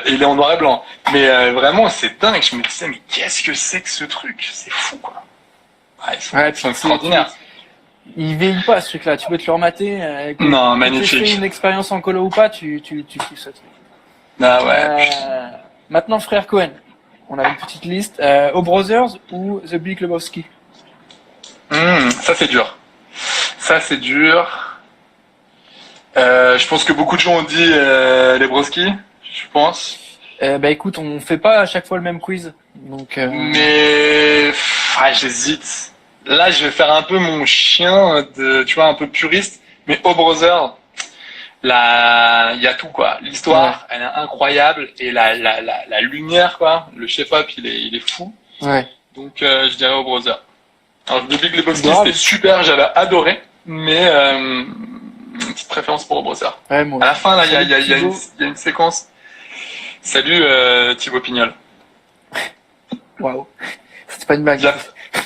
il est en noir et blanc. Mais vraiment, c'est dingue. Je me disais, mais qu'est-ce que c'est que ce truc? C'est fou, quoi. Ouais, ils sont extraordinaires. Il vieillit pas ce truc-là. Tu peux te le remater. Non, magnifique. Tu fais une expérience en colo ou pas, tu kiffes ce truc. Ah ouais. Maintenant, frère Cohen. On a une petite liste. O Brothers ou The Big Lebowski? Ça c'est dur. Ça c'est dur. Je pense que beaucoup de gens ont dit les Broski, je pense. Bah écoute, on fait pas à chaque fois le même quiz. Donc, Mais j'hésite. Là, je vais faire un peu mon chien, tu vois, un peu puriste. Mais O Brother, là, il y a tout, quoi. L'histoire, elle est incroyable. Et la lumière, quoi. Le chef-op, il est fou. Ouais. Donc, je dirais O Brother. Alors, The Big Lebowski, c'était super, j'avais adoré. Mais, une petite préférence pour O Brother. Ouais, moi. À la fin, là, il y a une séquence. Salut, Thibaut Pignol. Waouh. C'est pas une blague.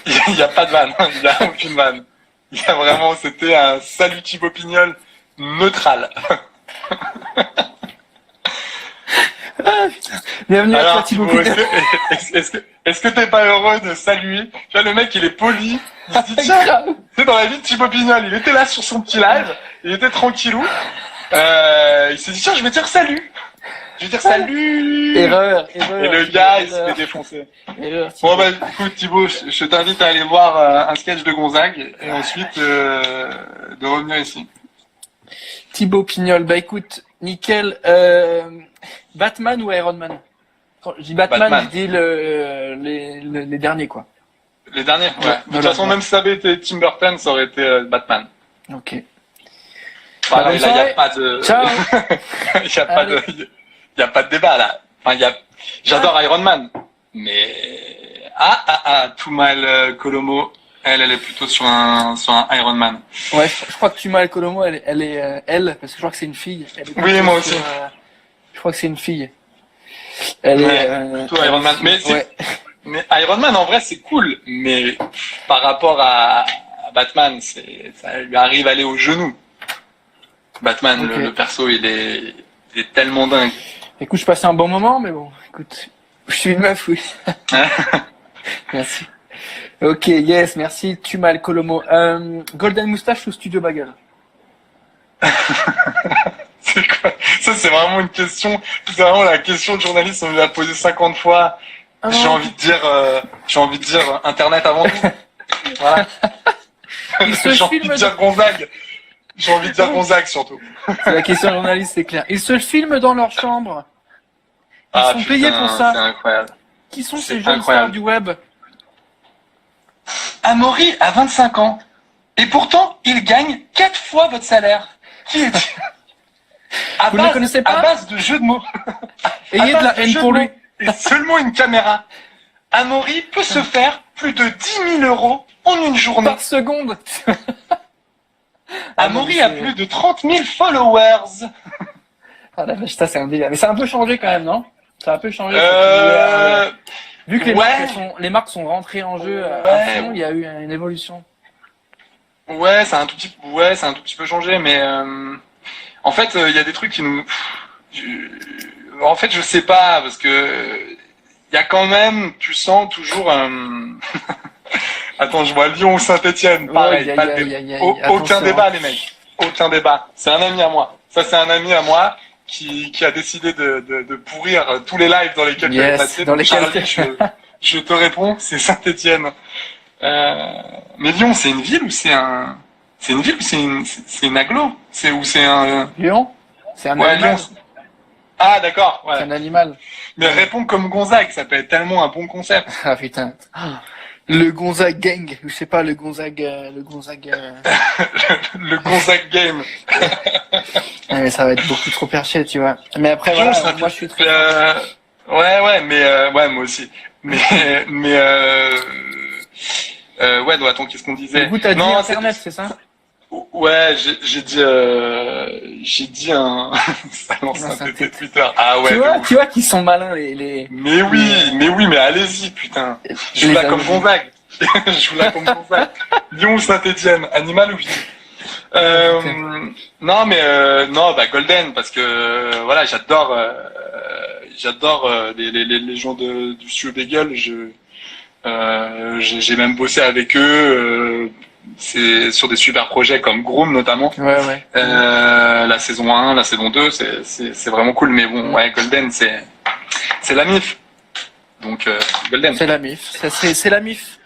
Il y a pas de vanne. Il y a aucune vanne. Il y a vraiment, c'était un salut Thibaut Pignol neutral. Ah, putain. Bienvenue à toi, Thibaut Pignol. Est-ce que t'es pas heureux de saluer? Tu vois, le mec, il est poli. Il se dit, tiens, tu sais, dans la vie de Thibaut Pignol, il était là sur son petit live. Il était tranquillou. Il s'est dit, tiens, je vais dire salut. Je vais dire salut. Erreur. Et le gars, il se fait défoncer. Erreur. Bon, bah, écoute, Thibaut, je t'invite à aller voir un sketch de Gonzague et ensuite de revenir ici. Thibaut Pignol, bah écoute, nickel. Batman ou Iron Man? Quand je dis Batman, je dis les derniers, quoi. Les derniers, ouais. De toute façon, même si ça avait été Tim Burton, ça aurait été Batman. Ok. Voilà, là, il n'y a pas de... Ciao. Il n'y a pas de débat, là. Enfin, j'adore Iron Man. Mais... Tumal Kolomo, elle est plutôt sur un Iron Man. Ouais, je crois que Tumal Kolomo, elle est parce que je crois que c'est une fille. Oui, moi aussi. Je crois que c'est une fille. Elle est plutôt Iron Man. Mais Iron Man, en vrai, c'est cool. Mais par rapport à Batman, ça lui arrive à aller au genou. Batman, okay. Le perso, il est tellement dingue. Écoute, je passais un bon moment, mais bon, écoute, je suis une meuf, oui. Merci. Ok, yes, merci. Tumal Kolomo. Golden Moustache ou Studio Bagel? C'est quoi? Ça, c'est vraiment une question. C'est vraiment la question de journaliste. On me l'a posée 50 fois. J'ai envie de dire Internet avant tout. Voilà. J'ai envie de dire Gonzague. J'ai envie de dire Gonzague surtout. C'est la question journaliste, c'est clair. Ils se filment dans leur chambre. Ils sont payés pour ça. C'est incroyable. Qui sont ces jeunes stars du web? Amaury a 25 ans. Et pourtant, il gagne 4 fois votre salaire. Qui est-il? Vous ne le connaissez pas? À base de jeux de mots. Ayez de la haine pour lui. Et seulement une caméra. Amaury peut se faire plus de 10 000 euros en une journée. Par seconde. Amaury a plus de 30 000 followers. Ah la vache, ça c'est un délire. Mais ça a un peu changé quand même, non? Ça a un peu changé. Vu que les marques sont rentrées en jeu à fond, il y a eu une évolution. Ouais, c'est un tout petit peu changé, mais en fait, il y a des trucs qui nous... En fait, je sais pas, parce que il y a quand même, tu sens toujours Attends, je vois Lyon ou Saint-Étienne, pareil. Aucun débat, les mecs. Aucun débat. C'est un ami à moi. Ça, c'est un ami à moi qui a décidé de pourrir tous les lives dans lesquels il est passé. Donc, Charlie, je te réponds, c'est Saint-Étienne. Mais Lyon, c'est une ville ou c'est une agglo? C'est un... Lyon? C'est un Lyon. Ah, d'accord, C'est ouais. un animal. Mais réponds comme Gonzague, ça peut être tellement un bon concept. Ah putain. Le Gonzague Gang, je sais pas, le Gonzague. Le Gonzague Game. Ouais, mais ça va être beaucoup trop perché, tu vois. Mais après, Pion, voilà, ça moi fait- je suis très. Ouais, mais ouais, moi aussi. Mais mais ouais, donc attends, qu'est-ce qu'on disait? Du coup, t'as dit Non, Internet, c'est ça? ouais, j'ai dit un ça lance Non, un c'est un TT Twitter. Ah ouais, Tu de vois, ouf. tu vois qu'ils sont malins, les... Mais allez-y, putain. Je joue Les là comme amis. Gonzague. Je joue là comme Gonzague. Lyon ou Saint-Étienne, animal ou vie. Non, mais non, bah Golden, parce que voilà, j'adore les gens du studio Bagel. J'ai même bossé avec eux. C'est sur des super projets comme Groom notamment. Ouais. La saison 1, la saison 2, c'est vraiment cool. Mais bon, ouais, Golden, c'est la MIF. Donc Golden. C'est la MIF. C'est la MIF.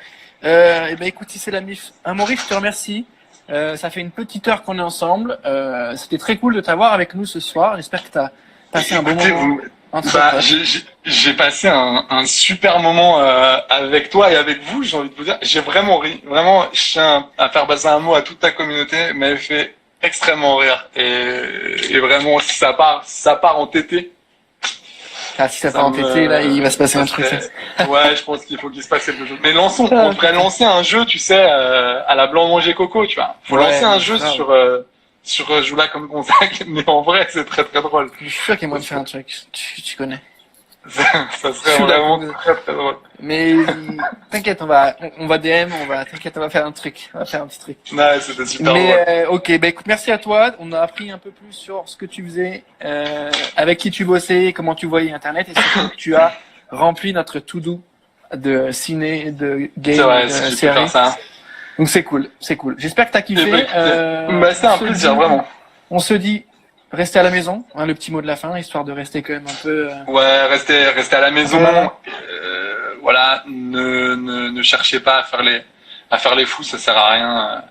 Et ben écoute, si c'est la MIF. Maurice, je te remercie. Ça fait une petite heure qu'on est ensemble. C'était très cool de t'avoir avec nous ce soir. J'espère que tu as passé un bon Écoutez, moment. Entre Bah, potes. j'ai passé un super moment avec toi et avec vous. J'ai envie de vous dire, j'ai vraiment ri. Vraiment, je tiens à faire passer un mot à toute ta communauté, m'avait fait extrêmement rire. Et vraiment, si ça part en tété. Ah, si ça part en TT, là, il va se passer ça un truc. serait- Ouais, je pense qu'il faut qu'il se passe quelque chose. Mais on devrait lancer un jeu, tu sais, à la blanc manger coco, tu vois. Faut Ouais, lancer un jeu grave. sur joue là comme Gonzague, mais en vrai, c'est très très drôle. Je suis sûr qu'il y a moyen de faire un truc. Tu connais. Ça serait Joue là vraiment comme- très très drôle. Mais t'inquiète, on va DM, t'inquiète, on va faire un truc. On va faire un petit truc. Ouais, c'était super drôle. Mais ok, bah écoute, merci à toi. On a appris un peu plus sur ce que tu faisais, avec qui tu bossais, comment tu voyais Internet, et surtout que tu as rempli notre to-do de ciné, de C'est game, vrai, de si tu peux série. faire ça. Donc c'est cool, c'est cool. J'espère que t'as kiffé. Bah, c'était un on se plaisir, dit- vraiment. On se dit, restez à la maison, hein, le petit mot de la fin, histoire de rester quand même un peu. Ouais, restez à la maison. Voilà. Voilà, ne cherchez pas à faire les fous, ça sert à rien.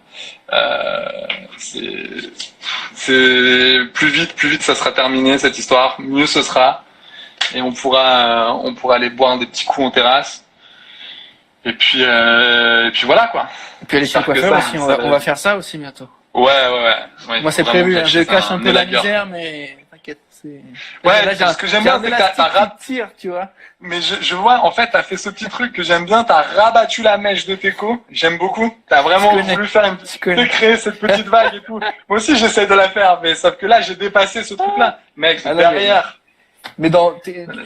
C'est plus vite ça sera terminé cette histoire, mieux ce sera. Et on pourra aller boire des petits coups en terrasse. Et puis voilà quoi. Et puis aller chez le J'espère que coiffeur ça- aussi, ça on va faire ça aussi bientôt. Ouais. Moi c'est prévu, hein, je cache un peu la misère, mais t'inquiète, c'est. Ouais, Là, j'ai ce que j'aime bien, un c'est que t'as élastique qui tire, tu vois. Mais je vois, en fait, t'as fait ce petit truc que j'aime bien, t'as rabattu la mèche de Teco, j'aime beaucoup, t'as vraiment Je connais. voulu faire une Je connais. créer cette petite vague et tout. Moi aussi, j'essaie de la faire, mais sauf que là, j'ai dépassé ce truc-là. Mec, Ah, là, derrière. Mais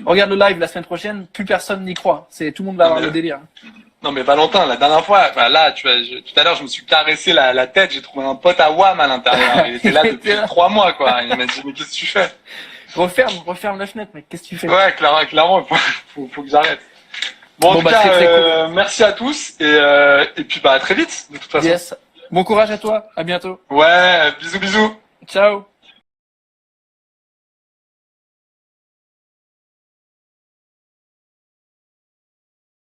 regarde le live la semaine prochaine, plus personne n'y croit. Tout le monde va avoir le délire. Non, mais Valentin, la dernière fois, bah, là, tout à l'heure, je me suis caressé la tête, j'ai trouvé un pote à WAM à l'intérieur. Il était là Il depuis était là. 3 mois, quoi. Il m'a dit, mais qu'est-ce que tu fais? Referme la fenêtre, mec. Qu'est-ce que tu fais? Ouais, clairement, faut que j'arrête. Bon, en tout Bah, cas, très cool. merci à tous, et puis, bah, à très vite, de toute façon. Yes. Bon courage à toi. À bientôt. Ouais, bisous. Ciao.